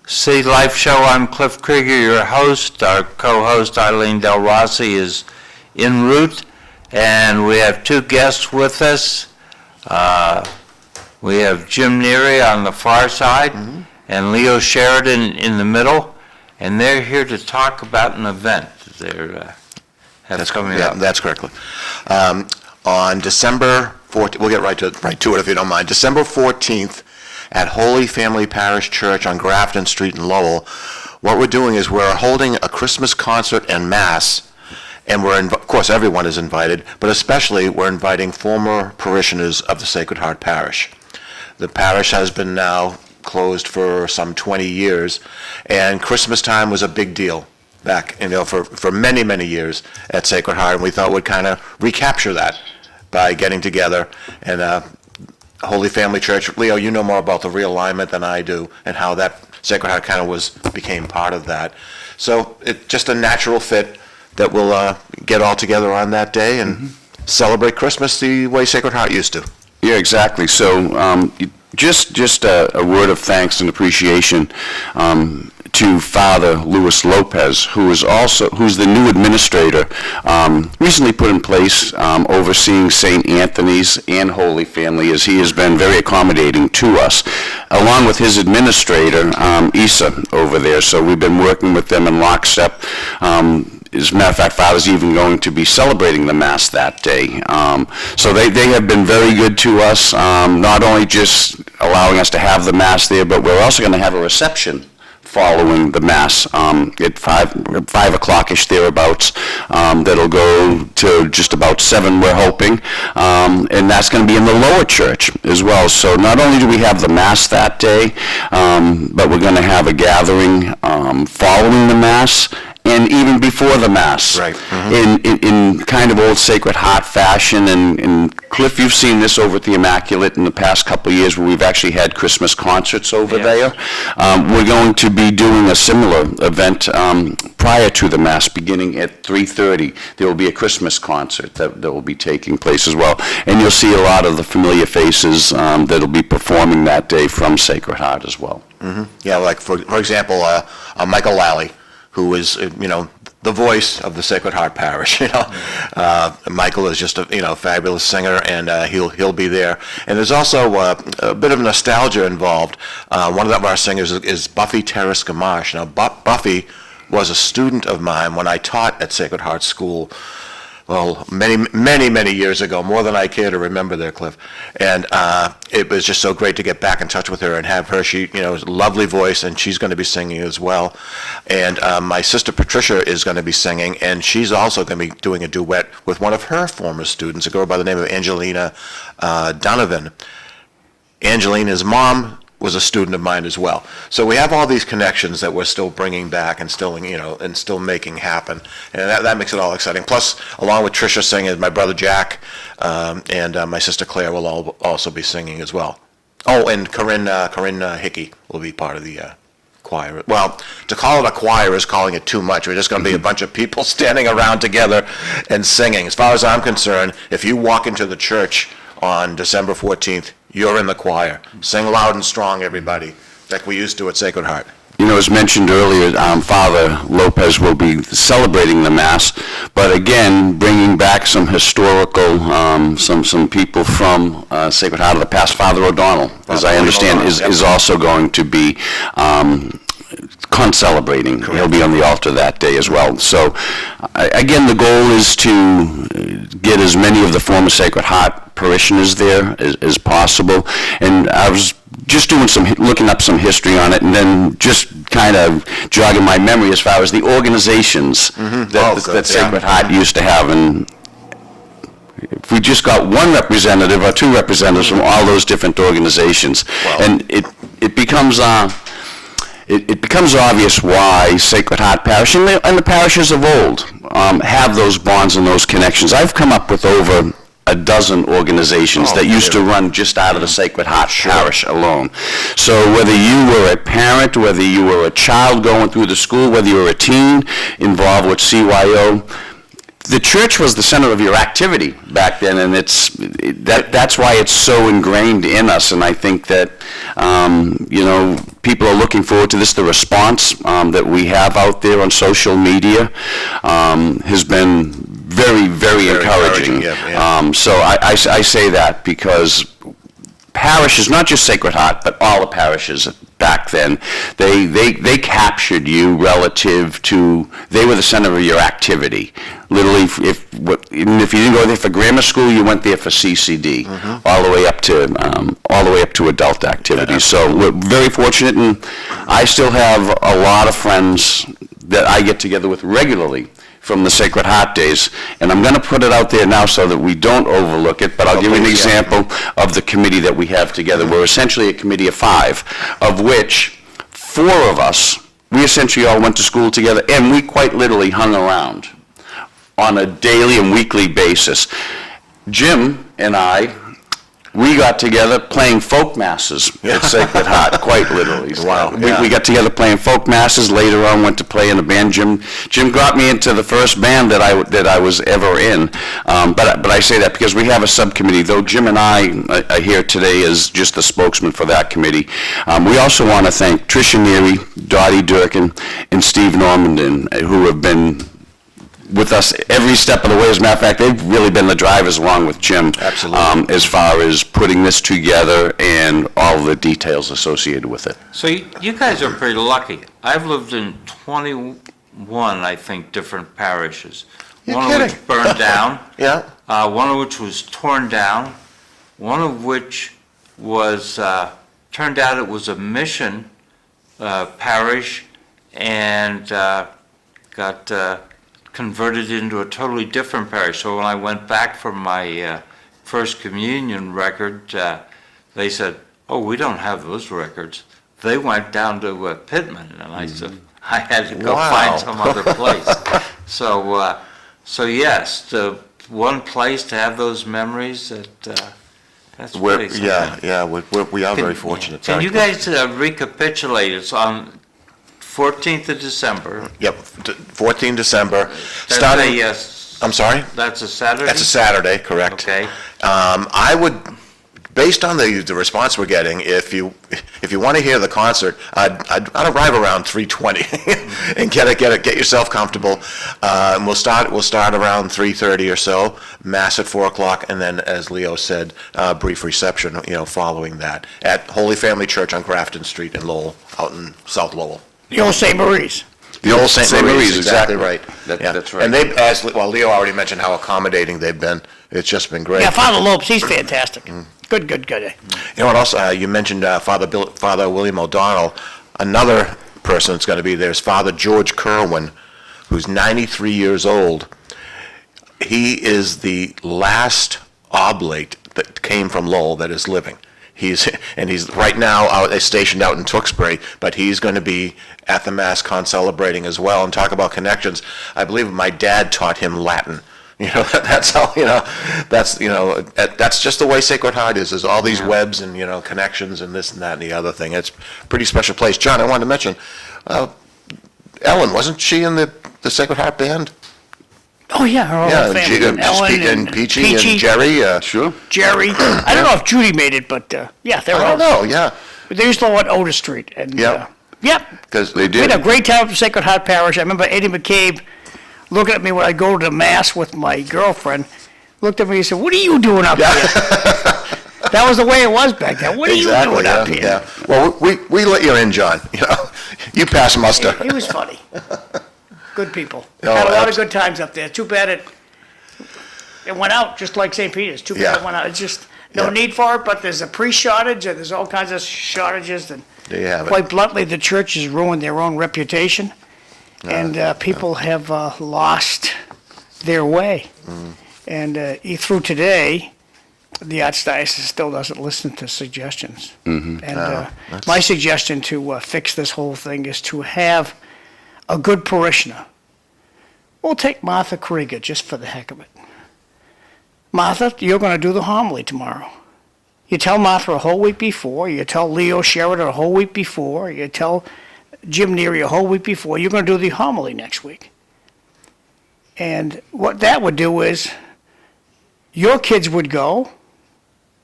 City Life Show. I'm Cliff Krieger, your host. Our co-host, Eileen Delrossi, is en route, and we have two guests with us. We have Jim Neary on the far side, and Leo Sheridan in the middle, and they're here to talk about an event that's coming up. That's correct. On December 14th, we'll get right to it if you don't mind. December 14th at Holy Family Parish Church on Grafton Street in Lowell, what we're doing is we're holding a Christmas concert and mass, and of course everyone is invited, but especially we're inviting former parishioners of the Sacred Heart Parish. The parish has been now closed for some 20 years, and Christmas time was a big deal back, for many, many years at Sacred Heart, and we thought we'd kind of recapture that by getting together. And Holy Family Church, Leo, you know more about the realignment than I do, and how that Sacred Heart kind of became part of that. So it's just a natural fit that we'll get all together on that day and celebrate Christmas the way Sacred Heart used to. Yeah, exactly. So just a word of thanks and appreciation to Father Luis Lopez, who's the new administrator, recently put in place overseeing St. Anthony's and Holy Family, as he has been very accommodating to us, along with his administrator, Isa, over there. So we've been working with them in lockstep. as a matter of fact, Father's even going to be celebrating the Mass that day. So they have been very good to us, not only just allowing us to have the Mass there, but we're also going to have a reception following the Mass at 5 o'clock-ish thereabouts. That'll go to just about 7, we're hoping. And that's going to be in the lower church as well. So not only do we have the Mass that day, but we're going to have a gathering following the Mass and even before the Mass. Right. In kind of old Sacred Heart fashion. And Cliff, you've seen this over at the Immaculate in the past couple of years where we've actually had Christmas concerts over there. We're going to be doing a similar event prior to the Mass, beginning at 3:30. There will be a Christmas concert that will be taking place as well. And you'll see a lot of the familiar faces that'll be performing that day from Sacred Heart as well. Yeah, like for example, Michael Lally, who is, the voice of the Sacred Heart Parish, Michael is just a, fabulous singer, and he'll be there. And there's also a bit of nostalgia involved. One of our singers is Buffy Terrace Gamache. Now, Buffy was a student of mine when I taught at Sacred Heart School, well, many years ago, more than I care to remember there, Cliff. And it was just so great to get back in touch with her and have her. She, has a lovely voice, and she's going to be singing as well. And my sister Patricia is going to be singing, and she's also going to be doing a duet with one of her former students, a girl by the name of Angelina Donovan. Angelina's mom was a student of mine as well. So we have all these connections that we're still bringing back and still, and still making happen. And that makes it all exciting. Plus, along with Tricia singing, my brother Jack and my sister Claire will also be singing as well. Oh, and Corinne Hickey will be part of the choir. Well, to call it a choir is calling it too much. We're just going to be a bunch of people standing around together and singing. As far as I'm concerned, if you walk into the church on December 14th, you're in the choir. Sing loud and strong, everybody, like we used to at Sacred Heart. As mentioned earlier, Father Lopez will be celebrating the Mass, but again, bringing back some historical, some people from Sacred Heart of the past. Father O'Donnell, as I understand, is also going to be celebrating. Correct. He'll be on the altar that day as well. So, again, the goal is to get as many of the former Sacred Heart parishioners there as possible. And I was just looking up some history on it, and then just kind of jogging my memory as far as the organizations that Sacred Heart used to have. And if we just got one representative or two representatives from all those different organizations, and it becomes it becomes obvious why Sacred Heart Parish and the parishes of old have those bonds and those connections. I've come up with over a dozen organizations that used to run just out of the Sacred Heart Parish alone. So whether you were a parent, whether you were a child going through the school, whether you were a teen involved with CYO, the church was the center of your activity back then, and that's why it's so ingrained in us. And I think that people are looking forward to this. The response that we have out there on social media has been very encouraging. So I say that because parishes, not just Sacred Heart, but all the parishes back then, they captured you relative to, they were the center of your activity. Literally, if you didn't go there for grammar school, you went there for CCD, all the way up to adult activities. So we're very fortunate, and I still have a lot of friends that I get together with regularly from the Sacred Heart days, and I'm going to put it out there now so that we don't overlook it, but I'll give you an example of the committee that we have together. We're essentially a committee of 5, of which 4 of us, we essentially all went to school together, and we quite literally hung around on a daily and weekly basis. Jim and I, we got together playing folk masses at Sacred Heart, quite literally. Wow. We got together playing folk masses. Later on, went to play in a band. Jim got me into the first band that I was ever in. But I say that because we have a subcommittee. Though Jim and I are here today as just the spokesman for that committee, we also want to thank Tricia Neary, Dottie Durkin, and Steve Normandin, who have been with us every step of the way. As a matter of fact, they've really been the drivers along with Jim. Absolutely. As far as putting this together and all the details associated with it. So you guys are pretty lucky. I've lived in 21 I think, different parishes. You're One of kidding. which burned down, Yeah, one of which was torn down, one of which was, turned out it was a mission parish and got converted into a totally different parish. So when I went back for my First Communion record, they said, "Oh, we don't have those records." They went down to Pittman, and I said, I had to go Wow. find some other place. So yes, the one place to have those memories, that's pretty something. yeah, we are very fortunate. Can you Sorry. guys recapitulate? It's on 14th of December. Yep, 14 December, That's starting, I'm sorry? That's a Saturday? That's a Saturday, correct. Okay. I would, based on the response we're getting, if you want to hear the concert, I'd arrive around 3:20 and get yourself comfortable. And we'll start around 3:30 or so, mass at 4 o'clock, and then, as Leo said, brief reception, following that at Holy Family Church on Grafton Street in Lowell, out in South Lowell. The old St. Marie's. The old St. Marie's, exactly right. That's right. And they've, Leo already mentioned how accommodating they've been. It's just been great. Yeah, Father Lopes, he's fantastic. Good. You know what else, you mentioned Father William O'Donnell. Another person that's going to be there is Father George Kerwin, who's 93 years old. He is the last oblate that came from Lowell that is living. He's right now stationed out in Tewksbury, but he's going to be at the Mass concelebrating as well. And talk about connections. I believe my dad taught him Latin. That's how, that's just the way Sacred Heart is. There's all these webs and, connections and this and that and the other thing. It's a pretty special place. John, I wanted to mention, Ellen, wasn't she in the Sacred Heart band? Oh, yeah, her whole family. Ellen and Peachy and Jerry. Sure. Jerry. I don't know if Judy made it, but, yeah, they were I all. don't know, yeah. They used to live on Otis Street. And, Yep. Yep. Because They We had did. a great time at Sacred Heart Parish. I remember Eddie McCabe looking at me when I go to the Mass with my girlfriend, looked at me and said, "What are you doing up here?" That was the way it was back then. What are you doing up here? Yeah. Well, we let you in, John. You pass muster. He was funny. Good people. Oh, Had a lot of good times up there. Too bad it went out just like St. Peter's. Too bad Yeah. it went out. It's just no Yeah. need for it, but there's a priest shortage and there's all kinds of shortages. And There you have it. quite bluntly, the church has ruined their own reputation. And people have lost their way. And through today, the Archdiocese still doesn't listen to suggestions. And my suggestion to fix this whole thing is to have a good parishioner. We'll take Martha Krieger just for the heck of it. Martha, you're going to do the homily tomorrow. You tell Martha a whole week before. You tell Leo Sheridan a whole week before. You tell Jim Neary a whole week before. You're going to do the homily next week. And what that would do is your kids would go,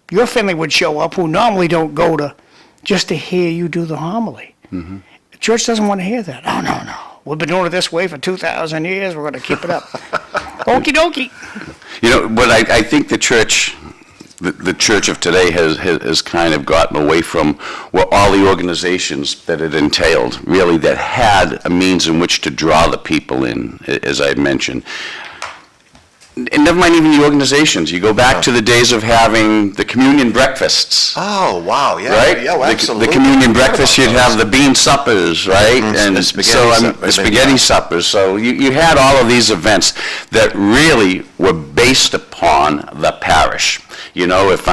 your family would show up who normally don't go to just to hear you do the homily. The church doesn't want to hear that. Oh, no. We've been doing it this way for 2,000 years. We're going to keep it up. Okie dokie. But I think the church of today has kind of gotten away from all the organizations that it entailed, really, that had a means in which to draw the people in, as I mentioned. And never mind even the organizations. You go back to the days of having the communion breakfasts. Oh, wow, yeah. Right? Yeah, well, absolutely. The communion breakfast, you'd have the bean suppers, right? And the spaghetti the spaghetti suppers. So you had all of these events that really were based upon the parish. If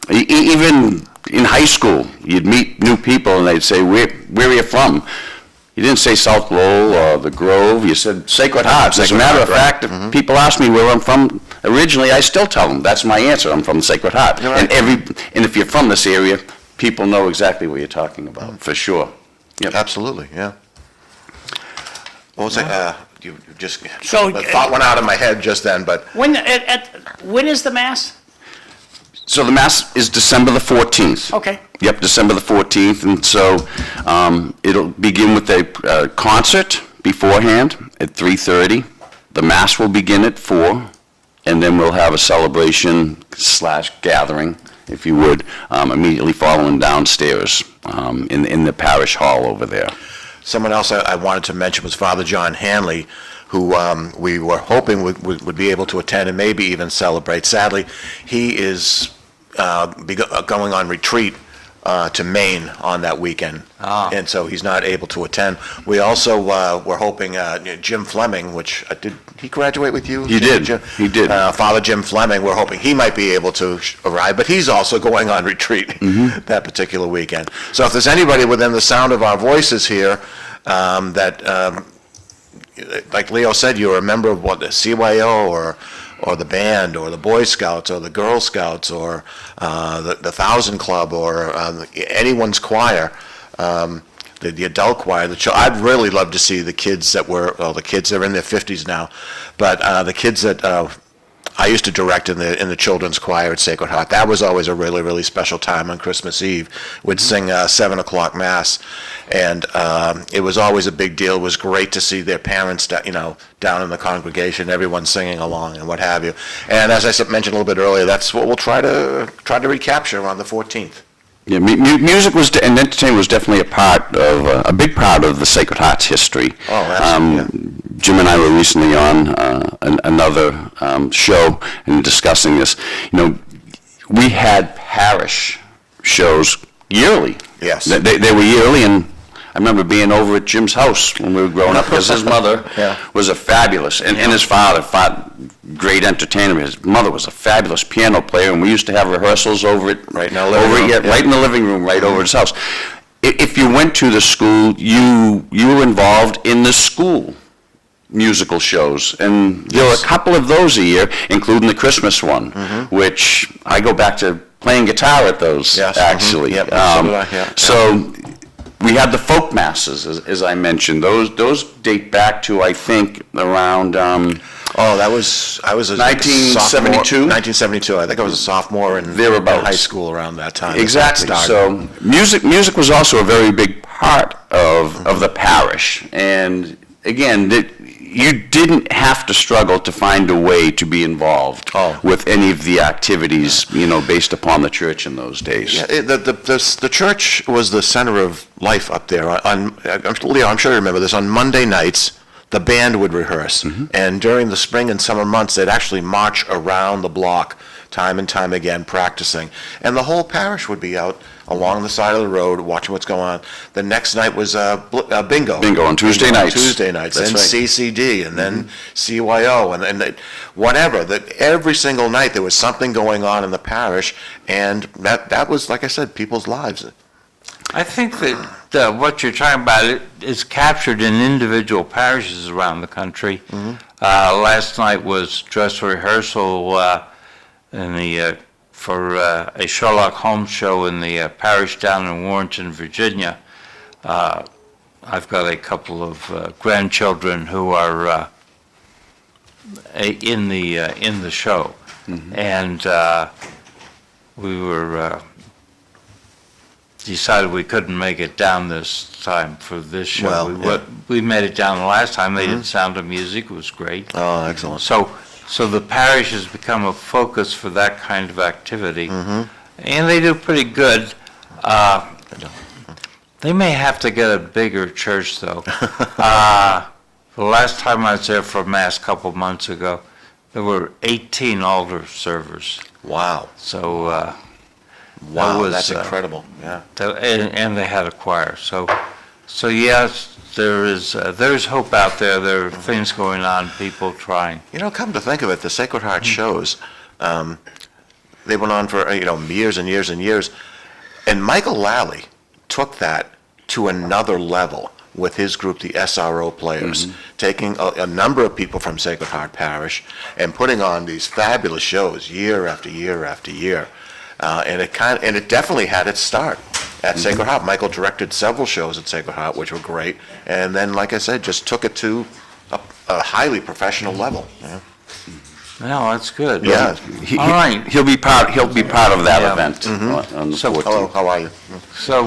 even in high school, you'd meet new people and they'd say, where are you from? You didn't say South Lowell or the Grove, you said Sacred Heart. As a matter of fact, if people ask me where I'm from originally, I still tell them, that's my answer, I'm from Sacred Heart. Right. And if you're from this area, people know exactly what you're talking about, for sure. Yep. Absolutely, yeah. What was it? You just, So, the thought went out of my head just then, but When is the Mass? So the Mass is December the 14th. Okay. Yep, December the 14th, and so it'll begin with a concert beforehand at 3:30. The Mass will begin at 4, and then we'll have a celebration/gathering, if you would, immediately following downstairs in the parish hall over there. Someone else I wanted to mention was Father John Hanley, who we were hoping would be able to attend and maybe even celebrate. Sadly, he is going on retreat to Maine on that weekend. And so he's not able to attend. We also were hoping Jim Fleming, which did he graduate with you? He did. He did. Father Jim Fleming, we're hoping he might be able to arrive, but he's also going on retreat that particular weekend. So if there's anybody within the sound of our voices here that, like Leo said, you're a member of what, the CYO or the band, or the Boy Scouts, or the Girl Scouts, or the Thousand Club, or anyone's choir, the adult choir. I'd really love to see the kids that the kids are in their 50s now, but the kids that I used to direct in the children's choir at Sacred Heart. That was always a really, really special time on Christmas Eve. We'd sing 7 o'clock Mass, and it was always a big deal. It was great to see their parents, down in the congregation, everyone singing along and what have you. And as I mentioned a little bit earlier, that's what we'll try to recapture on the 14th. Yeah, music and entertainment was definitely a big part of the Sacred Heart's history. Oh, absolutely. Jim and I were recently on another show and discussing this. We had parish shows yearly. Yes. They were yearly, and I remember being over at Jim's house when we were growing up, because his mother was a fabulous, and his father, great entertainer. His mother was a fabulous piano player, and we used to have rehearsals over at Right in our living room. right in the living room, right over his house. If you went to the school, you were involved in the school musical shows, and there were a couple of those a year, including the Christmas one, which I go back to playing guitar at those, actually. Yep, so did I, yeah. So we had the folk masses, as I mentioned. Those date back to, I think, around I was 1972? 1972. I think I was a sophomore in Thereabouts. high school around that time. Exactly. That started. So music was also a very big part of the parish, and again, you didn't have to struggle to find a way to be involved with any of the activities, based upon the church in those days. Yeah, the church was the center of life up there. Leo, I'm sure you remember this. On Monday nights, the band would rehearse, and during the spring and summer months, they'd actually march around the block time and time again, practicing. And the whole parish would be out along the side of the road watching what's going on. The next night was bingo. Bingo on Tuesday nights. Tuesday nights, That's then right. CCD, and then CYO, and then whatever. Every single night there was something going on in the parish, and that was, like I said, people's lives. I think that what you're talking about is captured in individual parishes around the country. Last night was dress rehearsal for a Sherlock Holmes show in the parish down in Warrenton, Virginia. I've got a couple of grandchildren who are in the show, and we were decided we couldn't make it down this time for this show. Well, we made it down the last time. They did Sound of Music. It was great. Oh, excellent. So the parish has become a focus for that kind of activity, and they do pretty good. They may have to get a bigger church, though. The last time I was there for Mass a couple months ago, there were 18 altar servers. Wow. So, Wow, that's incredible. Yeah. and they had a choir. So yes, there's hope out there. There are things going on, people trying. Come to think of it, the Sacred Heart shows, they went on for, years and years and years. And Michael Lally took that to another level with his group, the SRO Players, taking a number of people from Sacred Heart Parish and putting on these fabulous shows year after year after year. And it definitely had its start at Sacred Heart. Michael directed several shows at Sacred Heart, which were great. And then, like I said, just took it to a highly professional level. Yeah. No, that's good. Yeah. All right. He'll be part of that Yeah. event on the 14th. Hello, how are you? So,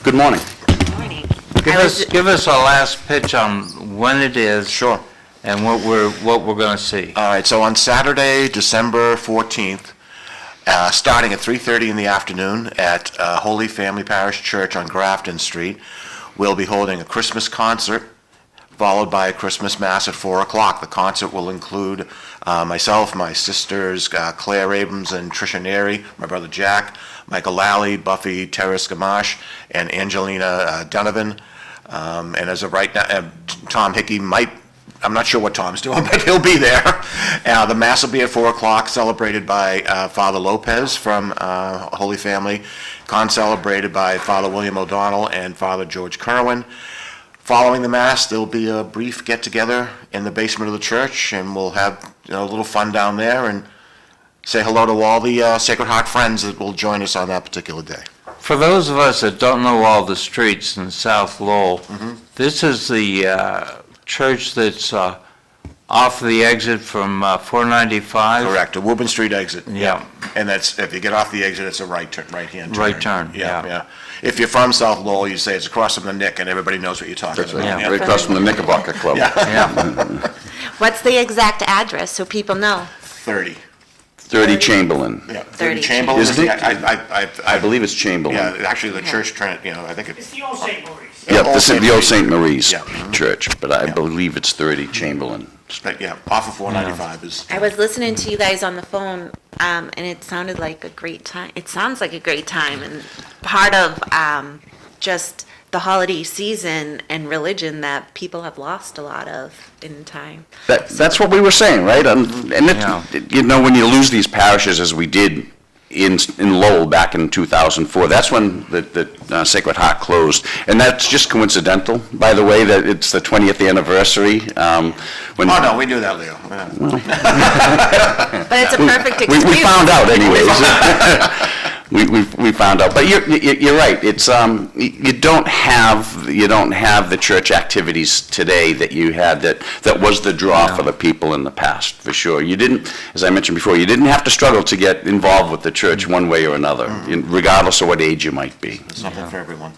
Good morning. give us a last pitch on when it is. Sure. And what we're going to see. All right, so on Saturday, December 14th, starting at 3:30 in the afternoon at Holy Family Parish Church on Grafton Street, We'll be holding a Christmas concert, followed by a Christmas Mass at 4 o'clock. The concert will include myself, my sisters, Claire Abrams and Tricia Neary, my brother Jack, Michael Lally, Buffy Terrace Gamache, and Angelina Donovan. And as of right now, Tom Hickey might, I'm not sure what Tom's doing, but he'll be there. The Mass will be at 4 o'clock, celebrated by Father Lopez from Holy Family, con-celebrated by Father William O'Donnell and Father George Kerwin. Following the Mass, there'll be a brief get-together in the basement of the church, and we'll have a little fun down there and say hello to all the Sacred Heart friends that will join us on that particular day. For those of us that don't know all the streets in South Lowell, this is the church that's off the exit from 495? Correct, a Woburn Street exit. Yeah. And that's, if you get off the exit, it's a right-hand turn. Right turn, yeah. If you're from South Lowell, you say it's across from the Nick, and everybody knows what you're talking That's about. right, Yeah. right across from the Knickerbocker Club. Yeah. What's the exact address so people know? 30. 30 Chamberlain. Yeah, 30 Chamberlain. Isn't it? I I believe it's Chamberlain. Yeah, actually, the church, I think It's it's. the old St. Maurice. Yep, this is the old St. Marie's Yeah. Church, but I Yeah. believe it's 30 Chamberlain. But yeah, off of 495 is. I was listening to you guys on the phone, and it sounded like a great time. It sounds like a great time, and part of just the holiday season and religion that people have lost a lot of in time. That's what we were saying, right? And Yeah. when you lose these parishes, as we did in Lowell back in 2004, that's when the Sacred Heart closed. And that's just coincidental, by the way, that it's the 20th anniversary. When Oh, no, we knew that, Leo. Yeah. But it's a perfect excuse. we found out anyways. We found out, but you're right. It's you don't have the church activities today that you had that was the draw for the people in the past, for sure. You didn't, as I mentioned before, you didn't have to struggle to get involved with the church one way or another, regardless of what age you might be. Something for everyone.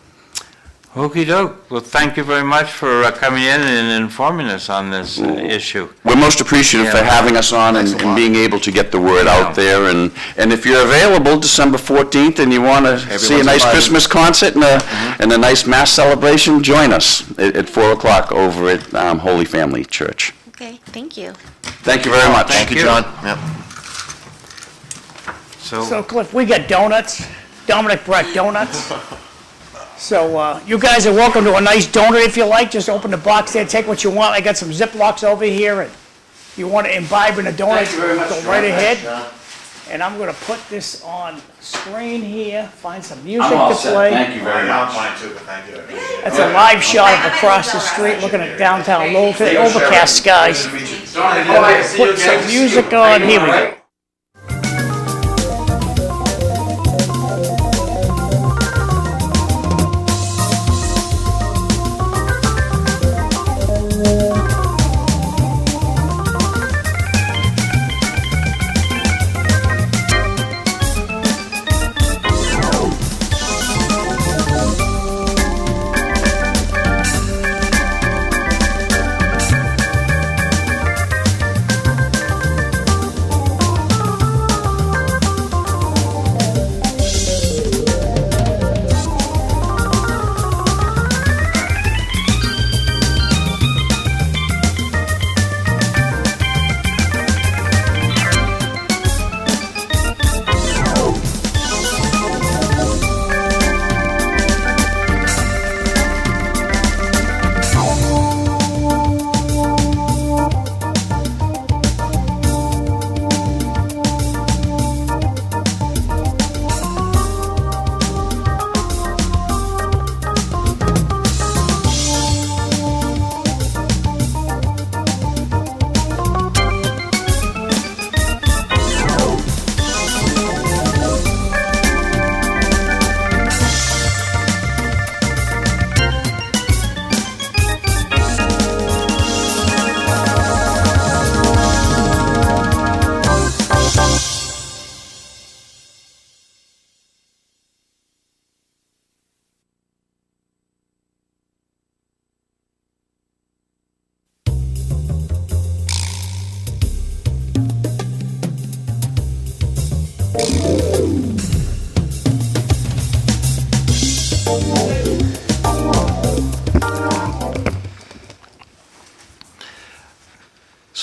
Okey doke. Well, thank you very much for coming in and informing us on this issue. We're most appreciative for Yeah. having us on and Thanks a lot. being able to get the word out there. And if you're available December 14th and you want to see a Everyone's nice invited. Christmas concert and a nice Mass celebration, join us at 4 o'clock over at Holy Family Church. Okay, thank you. Thank you very much. Thank you, you. John. Yep. So Cliff, we got donuts. Dominic brought donuts. So you guys are welcome to a nice donut if you like. Just open the box there, take what you want. I got some Ziplocs over here, and if you want to imbibe in a donut, go right ahead. And I'm going to put this on screen here, find some music to play. Thank you very much. Mine too, but thank you. That's a live shot of across the street looking at downtown Lowell, overcast skies. Put some music on, here we go.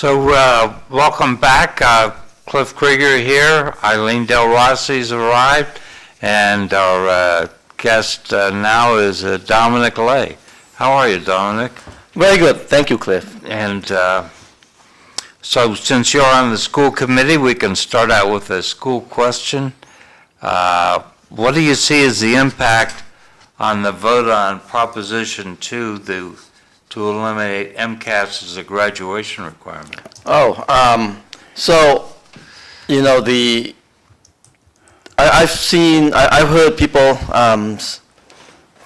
So, welcome back. Cliff Krieger here. Eileen Delrossi's arrived, and our guest now is Dominik Lay. How are you, Dominik? Very good. Thank you, Cliff. And so, since you're on the school committee, we can start out with a school question. What do you see as the impact on the vote on Proposition 2 to eliminate MCAS as a graduation requirement? So, you know, I've heard people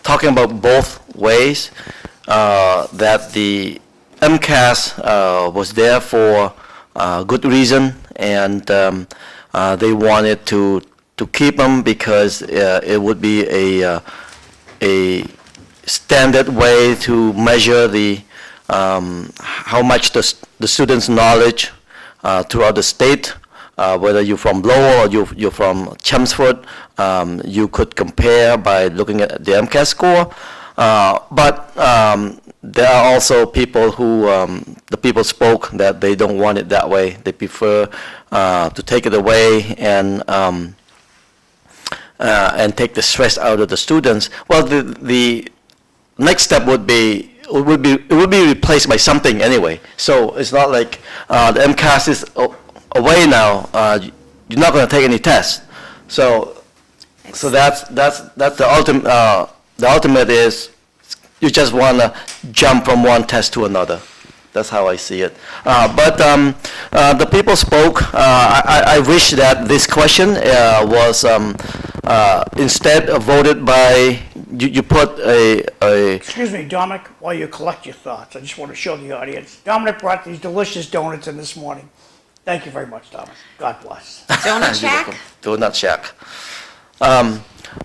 talking about both ways, that the MCAS was there for good reason, and they wanted to keep them because it would be a standard way to measure how much the students' knowledge throughout the state, whether you're from Lowell or you're from Chelmsford, you could compare by looking at the MCAS score. But there are also people who, the people spoke that they don't want it that way. They prefer to take it away and take the stress out of the students. Well, the next step would be replaced by something anyway. So it's not like the MCAS is away now. You're not going to take any tests. So that's the ultimate. The ultimate is you just want to jump from one test to another. That's how I see it. But the people spoke. I wish that this question was instead voted by, you put a... Excuse me, Dominic, while you collect your thoughts, I just want to show the audience. Dominic brought these delicious donuts in this morning. Thank you very much, Dominic. God bless. Donut Shack? Donut Shack.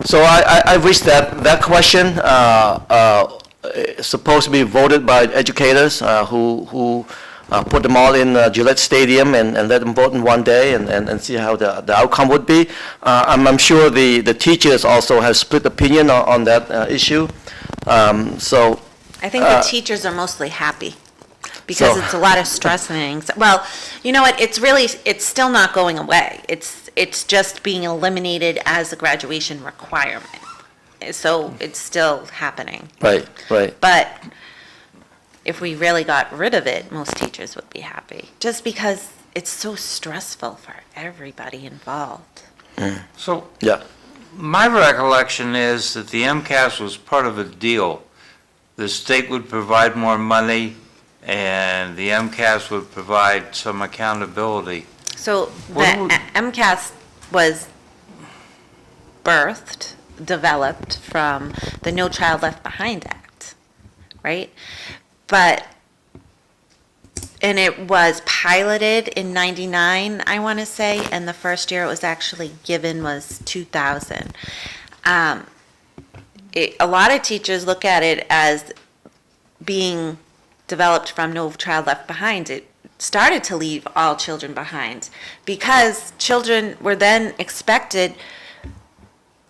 So I wish that question is supposed to be voted by educators who put them all in Gillette Stadium and let them vote in one day and see how the outcome would be. I'm sure the teachers also have split opinion on that issue. So I think the teachers are mostly happy because it's a lot of stress and anxiety. Well, you know what, it's still not going away. It's just being eliminated as a graduation requirement. So it's still happening. Right. But if we really got rid of it, most teachers would be happy, just because it's so stressful for everybody involved. So, yeah. my recollection is that the MCAS was part of a deal. The state would provide more money, and the MCAS would provide some accountability. So What the MCAS was developed from the No Child Left Behind Act, right? And it was piloted in 99, I want to say, and the first year it was actually given was 2000. A lot of teachers look at it as being developed from No Child Left Behind. It started to leave all children behind because children were then expected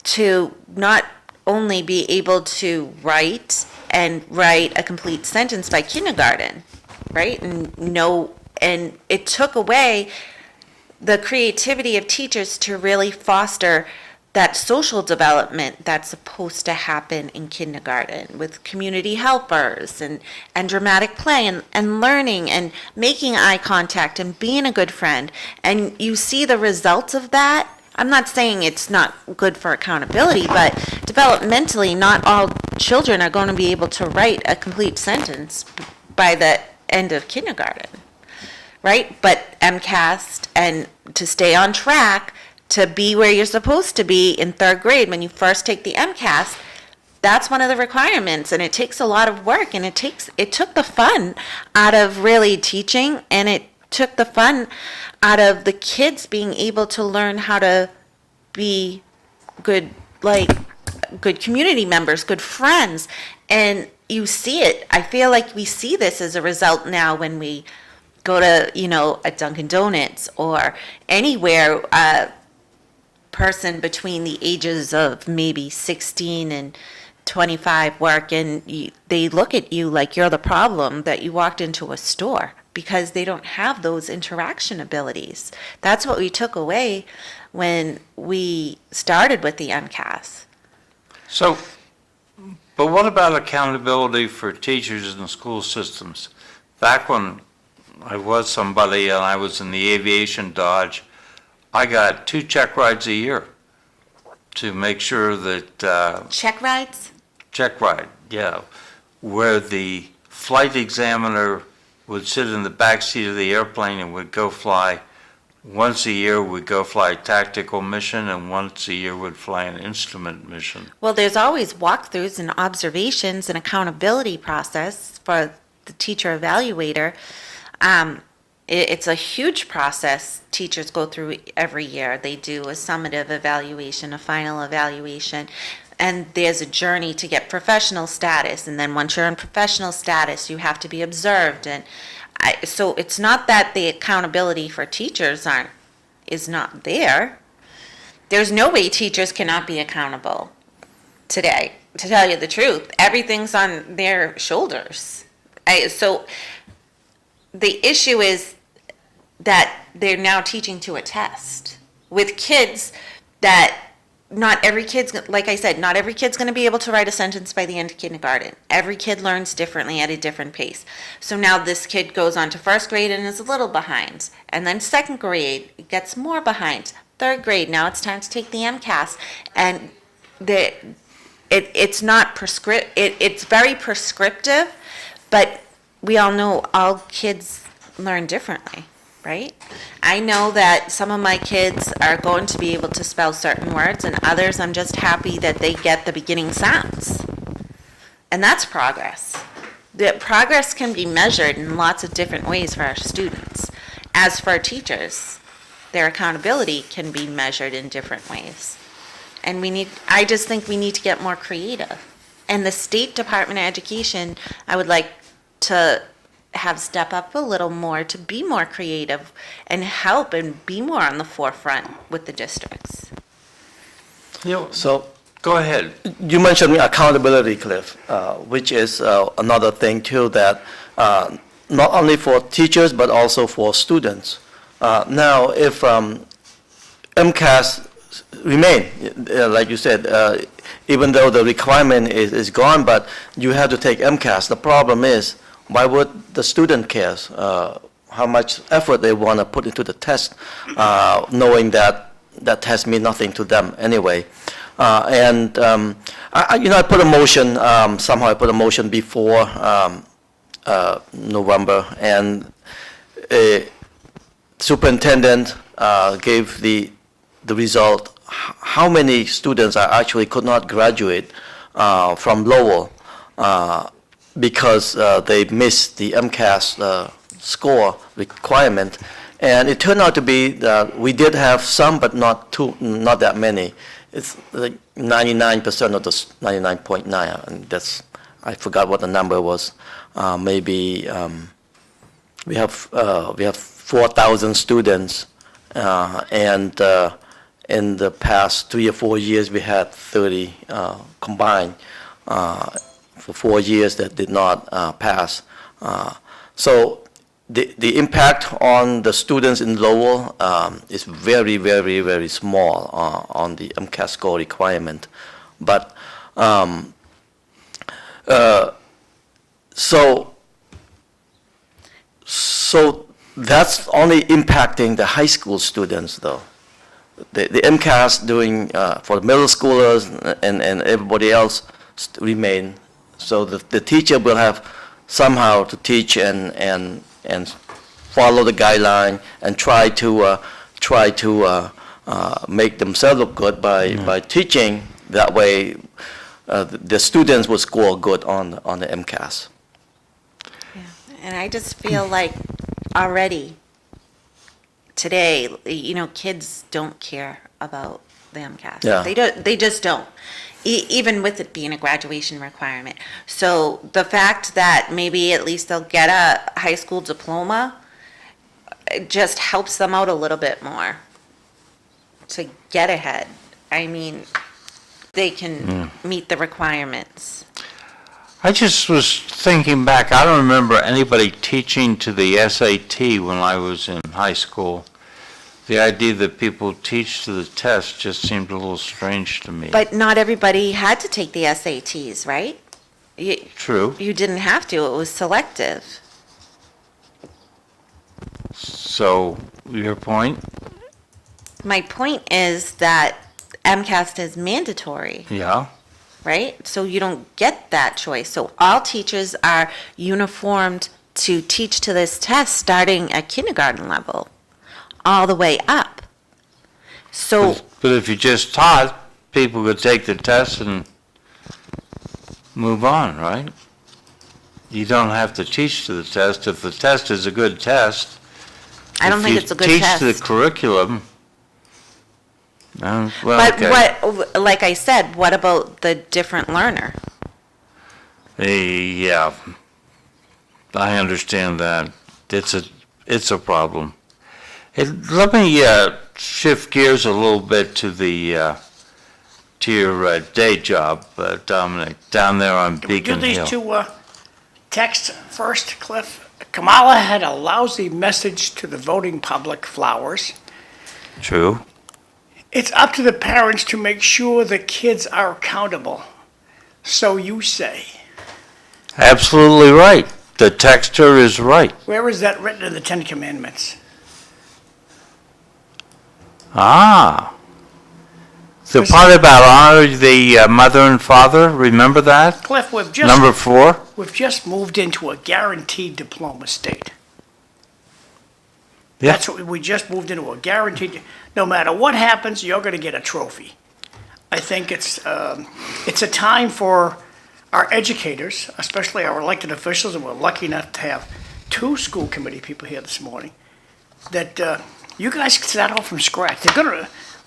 to not only be able to write a complete sentence by kindergarten, right? And it took away the creativity of teachers to really foster that social development that's supposed to happen in kindergarten with community helpers and dramatic play and learning and making eye contact and being a good friend. And you see the results of that. I'm not saying it's not good for accountability, but developmentally, not all children are going to be able to write a complete sentence by the end of kindergarten, right? But MCAS, and to stay on track, to be where you're supposed to be in third grade when you first take the MCAS, that's one of the requirements, and it takes a lot of work, and it took the fun out of really teaching, and it took the fun out of the kids being able to learn how to be good community members, good friends. And you see it. I feel like we see this as a result now when we go to, a Dunkin' Donuts or anywhere, person between the ages of maybe 16 and 25 work, and they look at you like you're the problem that you walked into a store, because they don't have those interaction abilities. That's what we took away when we started with the MCAS. So, but what about accountability for teachers in the school systems? Back when I was somebody and I was in the aviation Dodge, I got 2 check rides a year to make sure that, Check rides? check ride, yeah, where the flight examiner would sit in the back seat of the airplane and would go fly. Once a year, we'd go fly a tactical mission, and once a year, we'd fly an instrument mission. Well, there's always walkthroughs and observations and accountability process for the teacher evaluator. It's a huge process teachers go through every year. They do a summative evaluation, a final evaluation, and there's a journey to get professional status. And then once you're in professional status, you have to be observed. And so it's not that the accountability for teachers is not there. There's no way teachers cannot be accountable today, to tell you the truth. Everything's on their shoulders. So the issue is that they're now teaching to a test with kids that not every kid's, like I said, not every kid's going to be able to write a sentence by the end of kindergarten. Every kid learns differently at a different pace. So now this kid goes on to first grade and is a little behind. And then second grade gets more behind. Third grade, now it's time to take the MCAS. And it's not it's very prescriptive, but we all know all kids learn differently. Right? I know that some of my kids are going to be able to spell certain words, and others I'm just happy that they get the beginning sounds. And that's progress. The progress can be measured in lots of different ways for our students. As for our teachers, their accountability can be measured in different ways. And I just think we need to get more creative. And the State Department of Education, I would like to have step up a little more to be more creative and help and be more on the forefront with the districts. So Go ahead. you mentioned accountability, Cliff, which is another thing too that not only for teachers but also for students. Now, if MCAS remain, like you said, even though the requirement is gone, but you have to take MCAS. The problem is, why would the student care how much effort they want to put into the test, knowing that that test means nothing to them anyway? I put a motion, somehow I put a motion before November, and superintendent gave the result, how many students actually could not graduate from Lowell because they missed the MCAS score requirement. And it turned out to be that we did have some, but not that many. It's like 99% of the 99.9, and I forgot what the number was. Maybe we have 4,000 students, and in the past 3 or 4 years we had 30 combined for 4 years that did not pass. So the impact on the students in Lowell is very, very, very small on the MCAS score requirement. But so that's only impacting the high school students, though. The MCAS doing for the middle schoolers and everybody else remain. So the teacher will have somehow to teach and follow the guideline and try to make themselves look good by teaching. That way, the students will score good on the MCAS. Yeah. And I just feel like already today, kids don't care about the MCAS. Yeah. They just don't. Even with it being a graduation requirement. So the fact that maybe at least they'll get a high school diploma, it just helps them out a little bit more to get ahead. I mean, they can meet the requirements. I just was thinking back, I don't remember anybody teaching to the SAT when I was in high school. The idea that people teach to the test just seemed a little strange to me. But not everybody had to take the SATs, right? True. You didn't have to, it was selective. So, your point? My point is that MCAS is mandatory, Yeah. right? So you don't get that choice. So all teachers are uniformed to teach to this test starting at kindergarten level, all the way up. So, But if you just taught, people could take the test and move on, right? You don't have to teach to the test. If the test is a good test. I don't think it's a good If you teach to the test. curriculum, well, But okay. what, like I said, what about the different learner? Yeah, I understand that. It's a problem. Let me shift gears a little bit to to your day job, Dominic, down there on Can we do Beacon these Hill. two texts first, Cliff? Kamala had a lousy message to the voting public, Flowers. True. It's up to the parents to make sure the kids are accountable. So you say. Absolutely right. The texter is right. Where is that written in the Ten Commandments? Ah. The Was part about honor the mother and father, remember that? Cliff, Number 4? we've just moved into a guaranteed diploma state. Yeah. That's what we just moved into, a guaranteed, no matter what happens, you're gonna get a trophy. I think it's a time for our educators, especially our elected officials, and we're lucky enough to have 2 school committee people here this morning, that you guys can start off from scratch.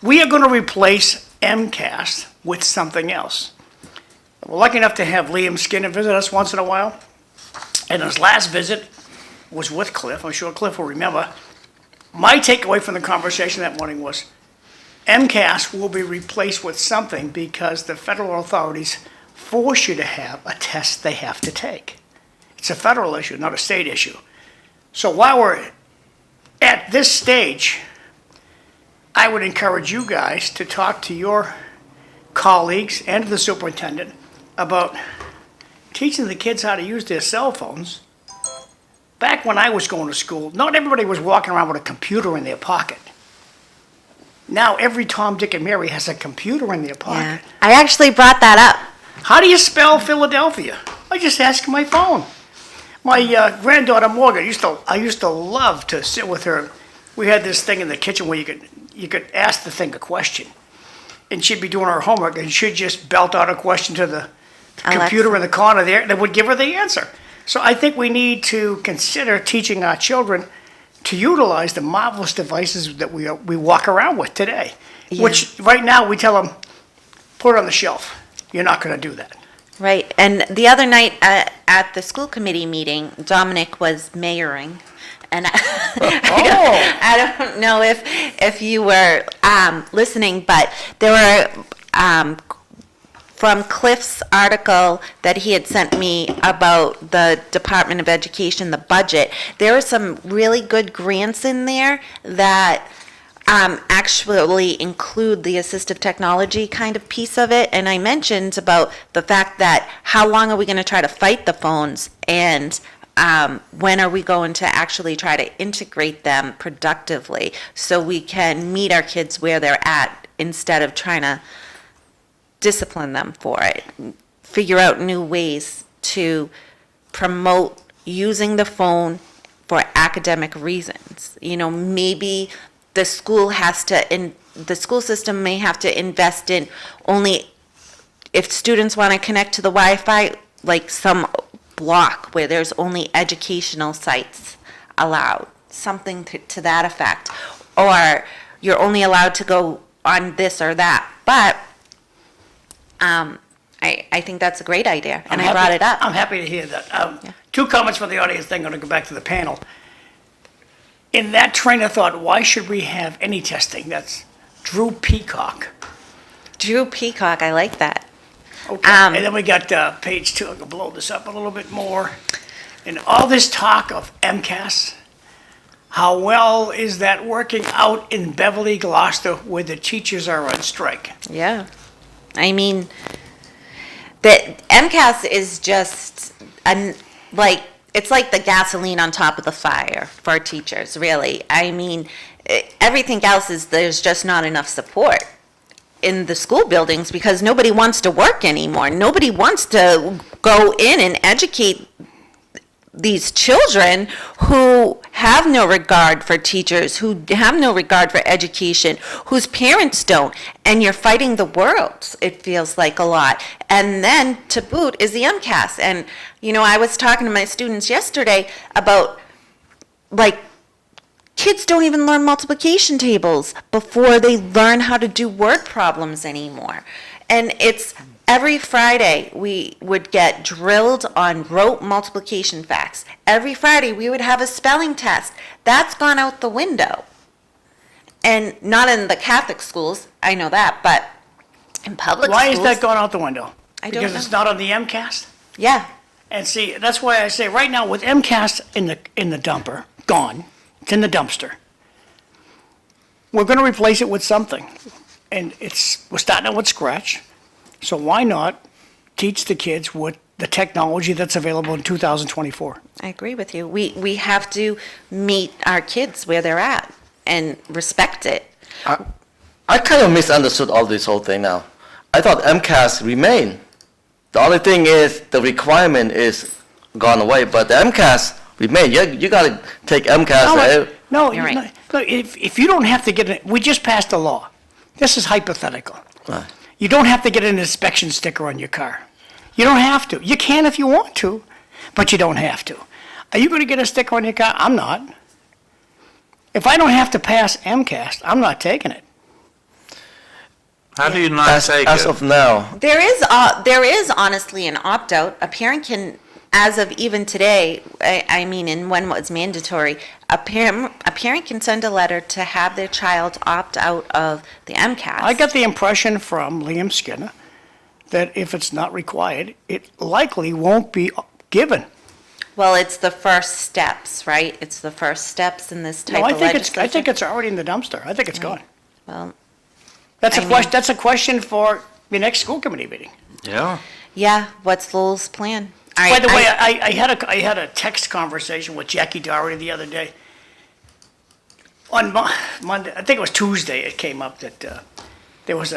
We are gonna replace MCAS with something else. We're lucky enough to have Liam Skinner visit us once in a while, and his last visit was with Cliff. I'm sure Cliff will remember. My takeaway from the conversation that morning was MCAS will be replaced with something because the federal authorities force you to have a test they have to take. It's a federal issue, not a state issue. So while we're at this stage, I would encourage you guys to talk to your colleagues and to the superintendent about teaching the kids how to use their cell phones. Back when I was going to school, not everybody was walking around with a computer in their pocket. Now every Tom, Dick, and Mary has a computer in their Yeah. pocket. I actually brought that up. How do you spell Philadelphia? I just ask my phone. My granddaughter Morgan I used to love to sit with her. We had this thing in the kitchen where you could ask the thing a question, and she'd be doing her homework, and she'd just belt out a question to the computer in the corner there, and it would give her the answer. So I think we need to consider teaching our children to utilize the marvelous devices that we walk around with today. Yeah. Which right now we tell them, put it on the shelf. You're not going to do that. Right, and the other night at the school committee meeting, Dominic was mayoring, and I don't know if you were listening, but there were, from Cliff's article that he had sent me about the Department of Education, the budget, there were some really good grants in there that actually include the assistive technology kind of piece of it. And I mentioned about the fact that how long are we going to try to fight the phones, and when are we going to actually try to integrate them productively so we can meet our kids where they're at instead of trying to discipline them for it. Figure out new ways to promote using the phone for academic reasons. You know, maybe the school the school system may have to invest in only, if students want to connect to the Wi-Fi, like some block where there's only educational sites allowed, something to that effect. Or you're only allowed to go on this or that. But I think that's a great idea, and I brought it up. I'm happy to hear that. 2 comments from the audience, then I'm going to go back to the panel. In that train of thought, why should we have any testing? That's Drew Peacock. Drew Peacock, I like that. Okay, and then we got page 2, I'm gonna blow this up a little bit more. And all this talk of MCAS, how well is that working out in Beverly, Gloucester, where the teachers are on strike? Yeah. I mean, the MCAS is just, it's like the gasoline on top of the fire for teachers, really. I mean, everything else is, there's just not enough support in the school buildings because nobody wants to work anymore. Nobody wants to go in and educate these children who have no regard for teachers, who have no regard for education, whose parents don't, and you're fighting the world, it feels like a lot. And then to boot is the MCAS. And, you know, I was talking to my students yesterday about, like, kids don't even learn multiplication tables before they learn how to do word problems anymore. And it's every Friday, we would get drilled on rote multiplication facts. Every Friday, we would have a spelling test. That's gone out the window. And not in the Catholic schools, I know that, but in public Why schools. is that going out the window? I don't Because know. it's not on the MCAS? Yeah, And see, that's why I say right now with MCAS in the dumper, gone, it's in the dumpster. We're gonna replace it with something. And we're starting out with scratch. So why not teach the kids with the technology that's available in 2024? I agree with you. We have to meet our kids where they're at and respect it. I kind of misunderstood all this whole thing now. I thought MCAS remain. The only thing is the requirement is gone away, but the MCAS remain. You gotta take MCAS. No, You're right. no, if you don't have to get it, we just passed a law. This is hypothetical. Right. You don't have to get an inspection sticker on your car. You don't have to. You can if you want to, but you don't have to. Are you going to get a sticker on your car? I'm not. If I don't have to pass MCAS, I'm not taking it. How do you not As, take as it? of now, There is honestly an opt-out. A parent can, as of even today, I mean, and when it was mandatory, a parent can send a letter to have their child opt out of the MCAS. I got the impression from Liam Skinner that if it's not required, it likely won't be given. Well, it's the first steps, right? It's the first steps in this type No, I of think legislation. I think it's already in the dumpster. I think it's gone. Well, That's I a mean- question, that's a question for the next school committee meeting. Yeah. yeah, what's Lowell's plan? By the way, I had a text conversation with Jackie Doherty the other day. On Monday, I think it was Tuesday, it came up that there was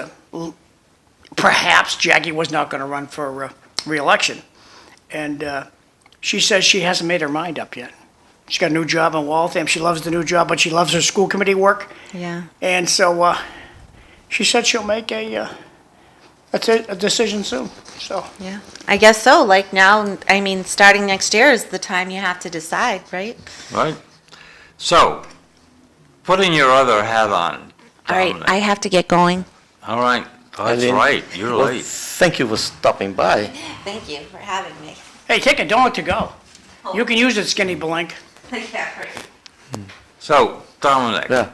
perhaps Jackie was not going to run for reelection. And she says she hasn't made her mind up yet. She's got a new job in Waltham. She loves the new job, but she loves her school committee work. Yeah. And so she said she'll make a decision soon, so. Yeah, I guess so. Like now, I mean, starting next year is the time you have to decide, right? Right. So, putting your other hat on, All right, Dominic. I have to get going. All right. Oh, that's Eileen, right. You're well, late. thank you for stopping by. Thank you for having me. Hey, take a donut to go. You can use it, Skinny Blank. So, Dominic. Yeah.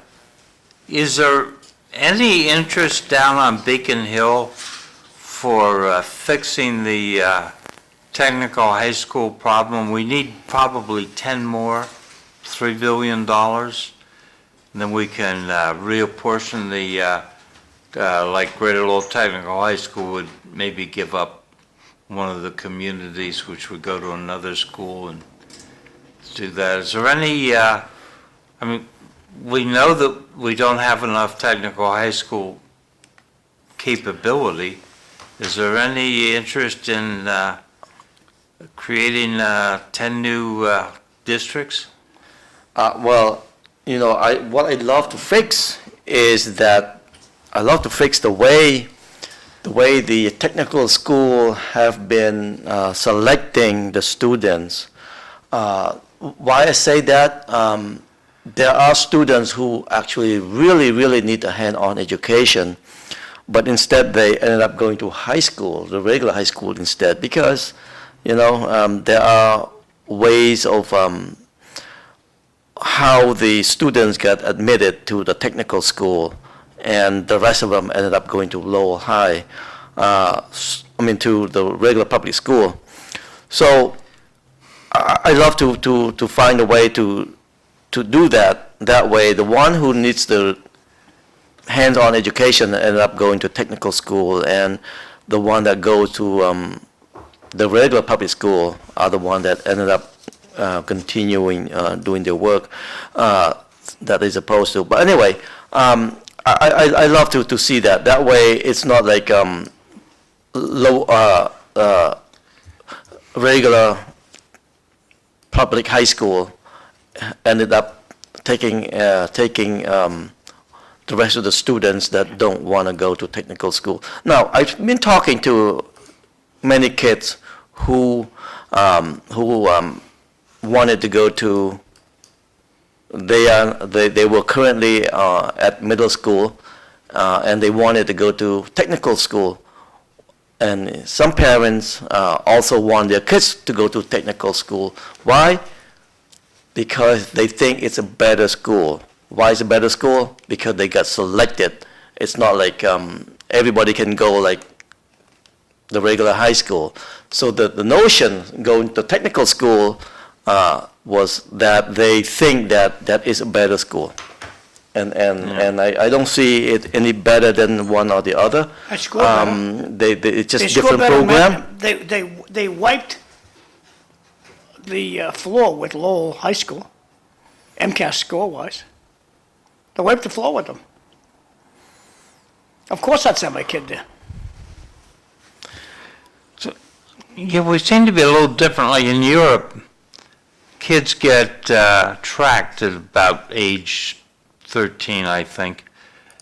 Is there any interest down on Beacon Hill for fixing the technical high school problem? We need probably 10 more, $3 billion. And then we can reapportion the, like Greater Lowell Technical High School would maybe give up one of the communities, which would go to another school and do that. Is there any, I mean, we know that we don't have enough technical high school capability. Is there any interest in creating 10 new districts? Well, you know, what I'd love to fix is that I love to fix the way the technical school have been selecting the students. Why I say that? There are students who actually really need a hand-on education, but instead they ended up going to high school, the regular high school instead, because, you know, there are ways of how the students get admitted to the technical school, and the rest of them ended up going to Lowell High. to the regular public school. So I love to find a way to do that. That way, the one who needs the hands-on education ended up going to technical school, and the one that goes to the regular public school are the one that ended up continuing doing their work that they're supposed to. But anyway, I love to see that. That way, it's not like regular public high school ended up taking the rest of the students that don't want to go to technical school. Now, I've been talking to many kids who wanted to go to. They were currently at middle school, and they wanted to go to technical school. And some parents also want their kids to go to technical school. Why? Because they think it's a better school. Why is it a better school? Because they got selected. It's not like everybody can go like the regular high school. So the notion going to technical school was that they think that is a better school. And I don't see it any better than one or the other. I scored better. It's just They scored different better in program. math. They wiped the floor with Lowell High School, MCAS score-wise. They wiped the floor with them. Of course I'd send my kid there. Yeah, we seem to be a little different. Like in Europe, kids get tracked at about age 13, I think.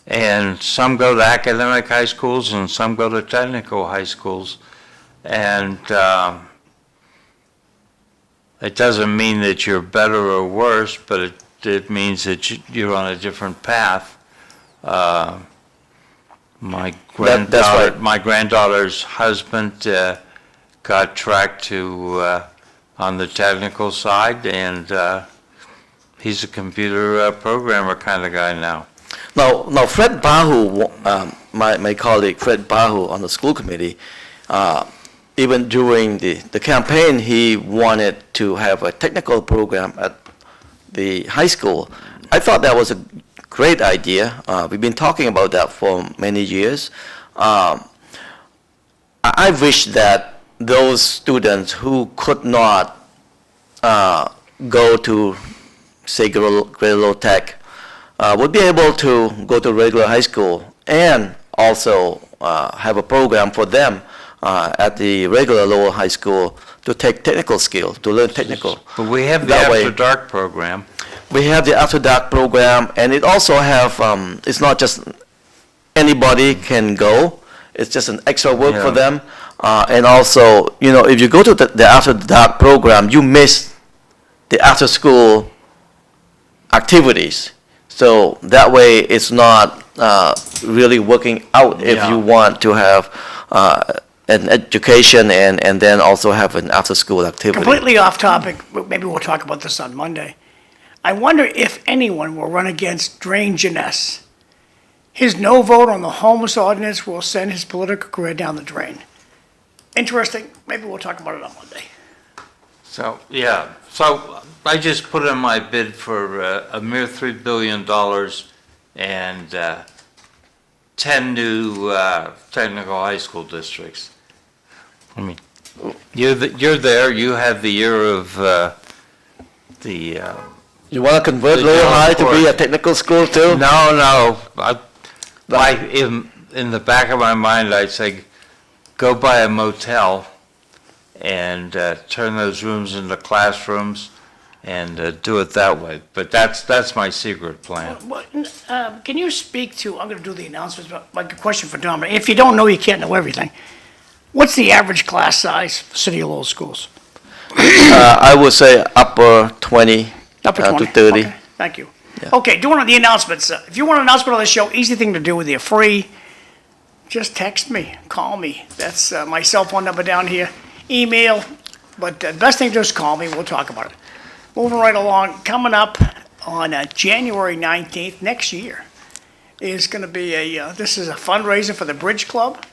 And some go to academic high schools and some go to technical high schools. And it doesn't mean that you're better or worse, but it means that you're on a different path. My granddaughter's husband got tracked to on the technical side, and he's a computer programmer kind of guy now. Now Fred Bahu, my colleague Fred Bahu on the school committee, even during the campaign, he wanted to have a technical program at the high school. I thought that was a great idea. We've been talking about that for many years. I wish that those students who could not go to, say, Guerrero Tech would be able to go to regular high school and also have a program for them at the regular lower high school to take technical skills, to learn technical. But we have the That way- After Dark program. We have the After Dark program, and it also have, it's not just anybody can go, it's just an extra work for Yeah. them. And also, if you go to the After Dark program, you miss the after-school activities. So that way, it's not really working out if Yeah. you want to have an education and then also have an after-school activity. Completely off topic, but maybe we'll talk about this on Monday. I wonder if anyone will run against Drain Jeunesse. His no vote on the homeless ordinance will send his political career down the drain. Interesting, maybe we'll talk about it on Monday. So, yeah, so I just put in my bid for a mere $3 billion and 10 new technical high school districts. I mean, you're there, you have the year of the, You want to convert The Lower general High to be a court. technical school too? no, in the back of my mind, I'd say, go buy a motel and turn those rooms into classrooms and do it that way. But that's my secret plan. Can you speak to, I'm going to do the announcements, but like a question for Dominic. If you don't know, you can't know everything. What's the average class size for City of Lowell schools? I would say upper 20 Upper to 20? 30. Okay, thank you. Okay, doing the announcements. If you want an announcement on the show, easy thing to do with you, free. Just text me, call me. That's my cell phone number down here. Email, but the best thing, just call me, we'll talk about it. Moving right along, coming up on January 19th next year is going to be this is a fundraiser for the Bridge Club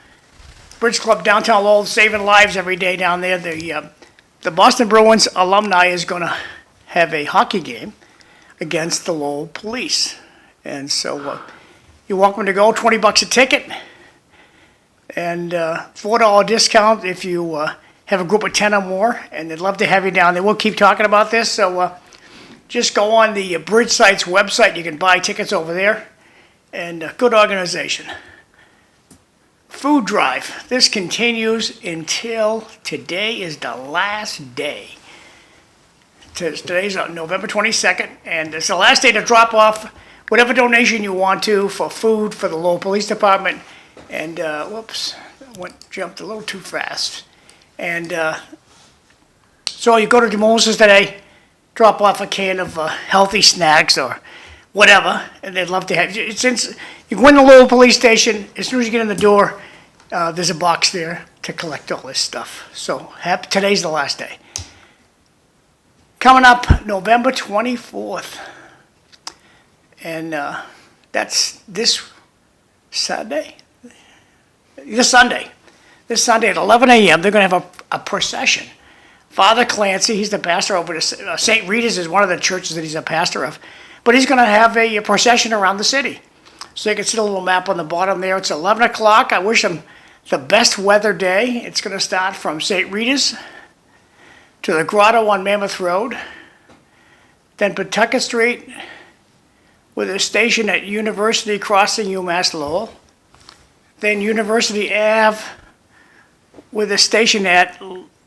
Bridge Club downtown Lowell, saving lives every day down there. The Boston Bruins alumni is going to have a hockey game against the Lowell Police. And so you're welcome to go, $20 a ticket, and $4 discount if you have a group of 10 or more, and they'd love to have you down there. We'll keep talking about this, so just go on the Bridge Site's website. You can buy tickets over there, and good organization. Food drive. This continues until today is the last day. Today's November 22nd, and it's the last day to drop off whatever donation you want to for food for the Lowell Police Department. And, whoops, jumped a little too fast. And so you go to Moses today, drop off a can of healthy snacks or whatever, and they'd love to have you. Since you go in the Lowell Police Station, as soon as you get in the door, there's a box there to collect all this stuff. So today's the last day. Coming up November 24th, and that's this Sunday. This Sunday at 11 a.m., they're going to have a procession. Father Clancy, he's the pastor over to St. Rita's, is one of the churches that he's a pastor of, but he's going to have a procession around the city. So you can see a little map on the bottom there. It's 11 o'clock. I wish them the best weather day. It's going to start from St. Rita's to the Grotto on Mammoth Road, then Pawtucket Street with a station at University Crossing, UMass Lowell, then University Ave with a station at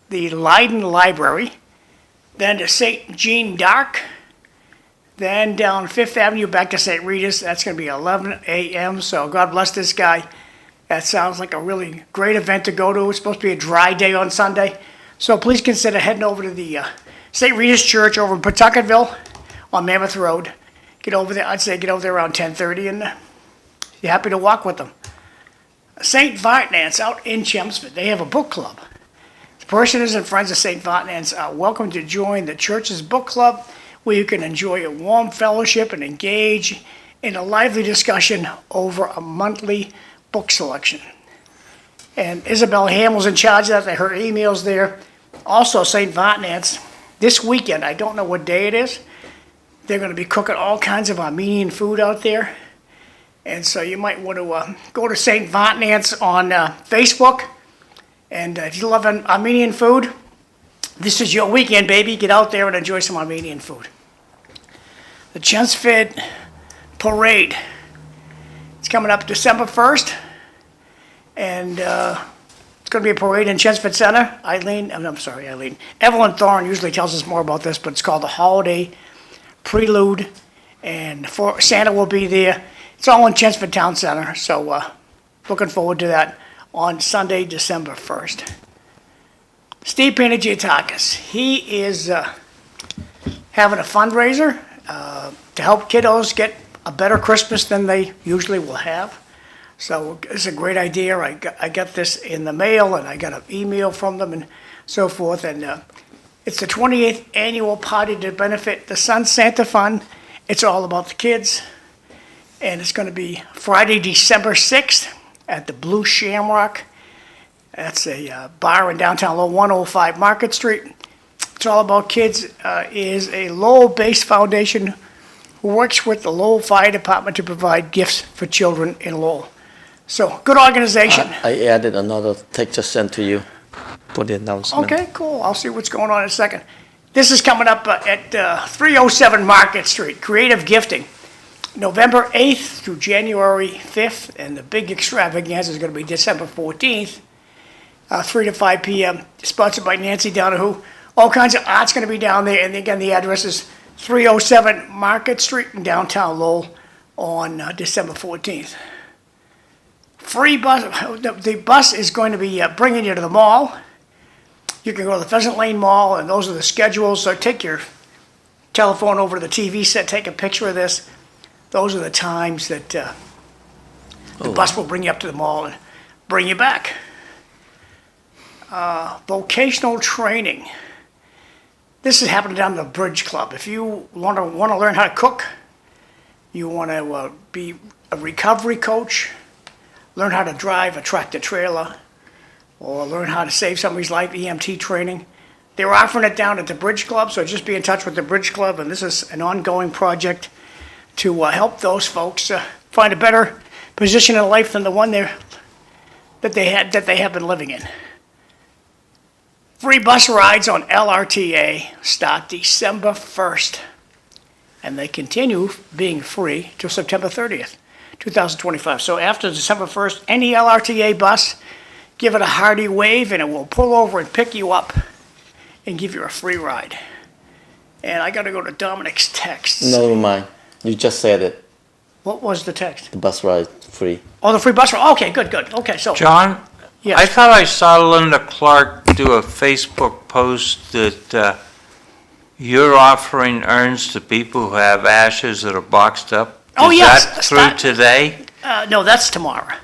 the Leiden Library, then to St. Jean d'Arc, then down Fifth Avenue back to St. Rita's. That's going to be 11 a.m., so God bless this guy. That sounds like a really great event to go to. It's supposed to be a dry day on Sunday, so please consider heading over to the St. Rita's Church over in Pawtucketville on Mammoth Road. Get over there, I'd say get over there around 10:30, and you're happy to walk with them. St. Vartanant's out in Chelmsford, they have a book club. The parishioners and friends of St. Vartanant's are welcome to join the church's book club, where you can enjoy a warm fellowship and engage in a lively discussion over a monthly book selection. And Isabel Hamill's in charge of that. Her email's there. Also, St. Vartanant's, this weekend, I don't know what day it is, they're going to be cooking all kinds of Armenian food out there. And so you might want to go to St. Vartanant's on Facebook. And if you love Armenian food, this is your weekend, baby. Get out there and enjoy some Armenian food. The Chelmsford Parade. It's coming up December 1st. And it's going to be a parade in Chelmsford Center. Eileen. Evelyn Thorne usually tells us more about this, but it's called the Holiday Prelude. And Santa will be there. It's all in Chelmsford Town Center, so looking forward to that on Sunday, December 1st. Steve Panagiatakis, he is having a fundraiser to help kiddos get a better Christmas than they usually will have. So it's a great idea. I got this in the mail, and I got an email from them and so forth. And it's the 28th annual party to benefit the Sun Santa Fund. It's all about the kids. And it's going to be Friday, December 6th at the Blue Shamrock. That's a bar in downtown Lowell, 105 Market Street. It's all about kids. Is a Lowell-based foundation who works with the Lowell Fire Department to provide gifts for children in Lowell. So, good organization. I added another text just sent to you for the announcement. Okay, cool. I'll see what's going on in a second. This is coming up at 307 Market Street, Creative Gifting. November 8th through January 5th, and the big extravaganza is going to be December 14th, 3 to 5 p.m., sponsored by Nancy Donahue. All kinds of art's going to be down there, and again, the address is 307 Market Street in downtown Lowell on December 14th. Free bus, the bus is going to be bringing you to the mall. You can go to the Pheasant Lane Mall, and those are the schedules, so take your telephone over to the TV set, take a picture of this. Those are the times that the bus will bring you up to the mall and bring you back. Vocational training. This is happening down at the Bridge Club. If you want to learn how to cook, you want to be a recovery coach, learn how to drive a tractor trailer, or learn how to save somebody's life, EMT training. They're offering it down at the Bridge Club, so just be in touch with the Bridge Club, and this is an ongoing project to help those folks find a better position in life than the one that they have been living in. Free bus rides on LRTA start December 1st, and they continue being free till September 30th, 2025. So after December 1st, any LRTA bus, give it a hearty wave, and it will pull over and pick you up and give you a free ride. And I gotta go to Dominik's texts. Never mind. You just said it. What was the text? The bus ride free. Oh, the free bus ride. Okay, good. Okay, so John, yes. I thought I saw Linda Clark do a Facebook post that you're offering urns to people who have ashes that are boxed up. Oh, Is yes. that through today? No, that's tomorrow.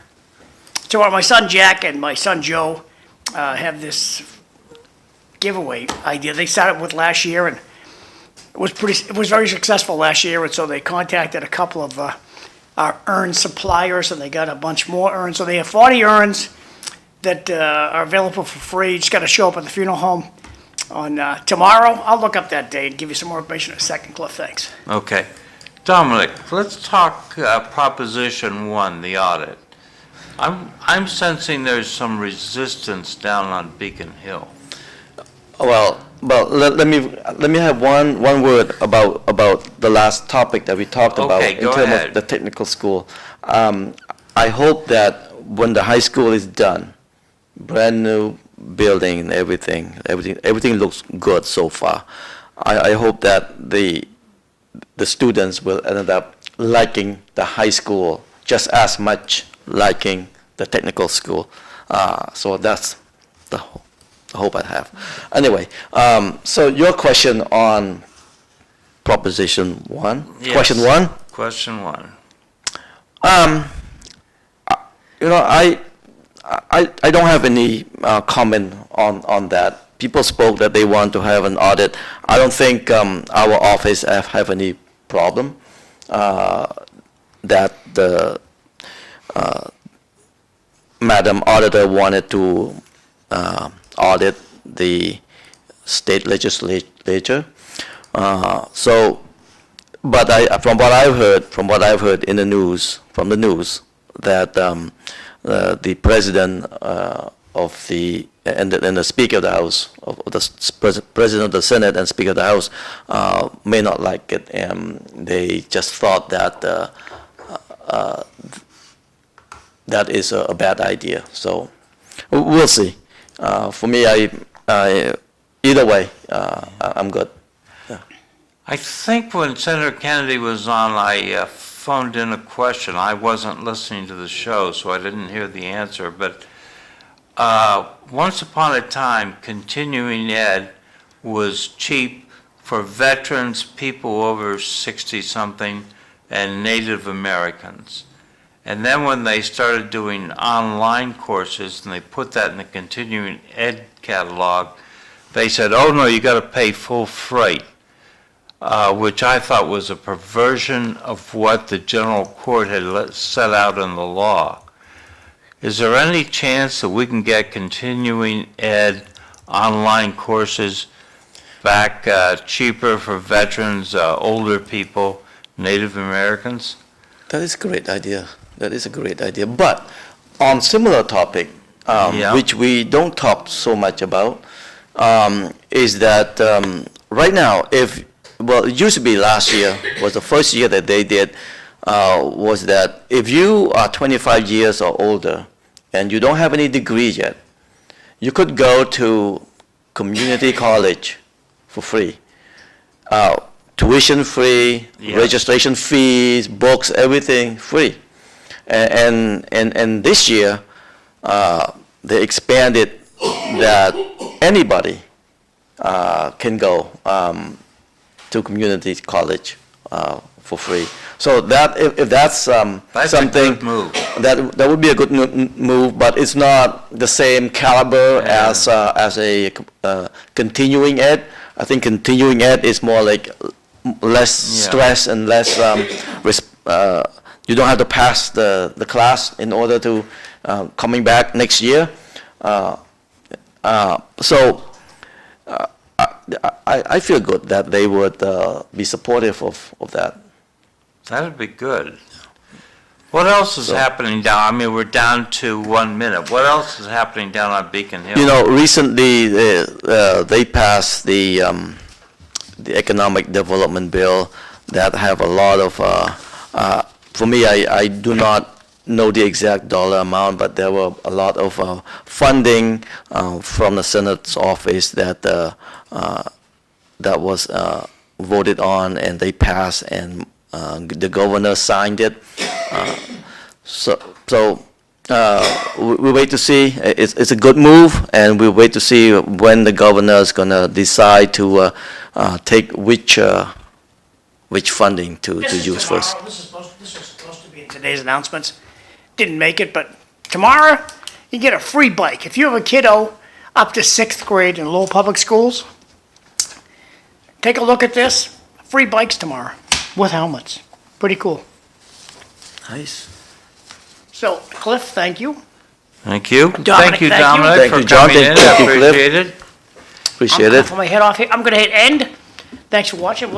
Tomorrow, my son Jack and my son Joe have this giveaway idea. They started with last year, and it was very successful last year, and so they contacted a couple of our urn suppliers, and they got a bunch more urns. So they have 40 urns that are available for free. You just got to show up at the funeral home on tomorrow. I'll look up that date and give you some more information in a second, Cliff. Thanks. Okay. Dominic, let's talk Proposition 1, the audit. I'm sensing there's some resistance down on Beacon Hill. Well, let me have one word about the last topic that we talked about Okay, in go terms ahead. of the technical school. I hope that when the high school is done, brand new building and everything looks good so far. I hope that the students will end up liking the high school just as much liking the technical school. So that's the hope I have. Anyway, so your question on Proposition 1? Yes. Question 1? Question 1. I don't have any comment on that. People spoke that they want to have an audit. I don't think our office have any problem that the Madam Auditor wanted to audit the state legislature. But from what I've heard in the news, that the president of the and the Speaker of the House, President of the Senate and Speaker of the House may not like it, and they just thought that that is a bad idea. So we'll see. For me, either way, I'm good. I think when Senator Kennedy was on, I phoned in a question. I wasn't listening to the show, so I didn't hear the answer. But once upon a time, continuing ed was cheap for veterans, people over 60-something, and Native Americans. And then when they started doing online courses, and they put that in the continuing ed catalog, they said, oh, no, you got to pay full freight. Which I thought was a perversion of what the general court had set out in the law. Is there any chance that we can get continuing ed online courses back cheaper for veterans, older people, Native Americans? That is a great idea. But on similar topic, which we don't talk so much about, is that right now, it used to be last year, was the first year that they did, was that if you are 25 years or older and you don't have any degree yet, you could go to community college for free. Tuition free, Yeah. registration fees, books, everything free. And this year, they expanded that anybody can go to community college for free. So that if that's That's something a good move. that would be a good move, but it's not the same caliber as a continuing ed. I think continuing ed is more like less stress and less you don't have to pass the class in order to coming back next year. So I feel good that they would be supportive of that. That'd be good. What else is happening down, I mean, we're down to 1 minute. What else is happening down on Beacon Hill? You know, recently they passed the economic development bill that have a lot of, for me, I do not know the exact dollar amount, but there were a lot of funding from the Senate's office that was voted on, and they passed, and the governor signed it. We wait to see. It's a good move, and we wait to see when the governor is going to decide to take which funding to use first. This was supposed to be in today's announcements. Didn't make it, but tomorrow you get a free bike. If you have a kiddo up to 6th grade in Lowell Public Schools, take a look at this. Free bikes tomorrow with helmets. Pretty cool. Nice. So, Cliff, thank you. Thank you. Dominic, Thank you, thank you. Dominic, Thank for you, John. coming in. Thank you, Cliff. Appreciate it. Appreciate I'm it. for my head off here. I'm going to hit end. Thanks for watching.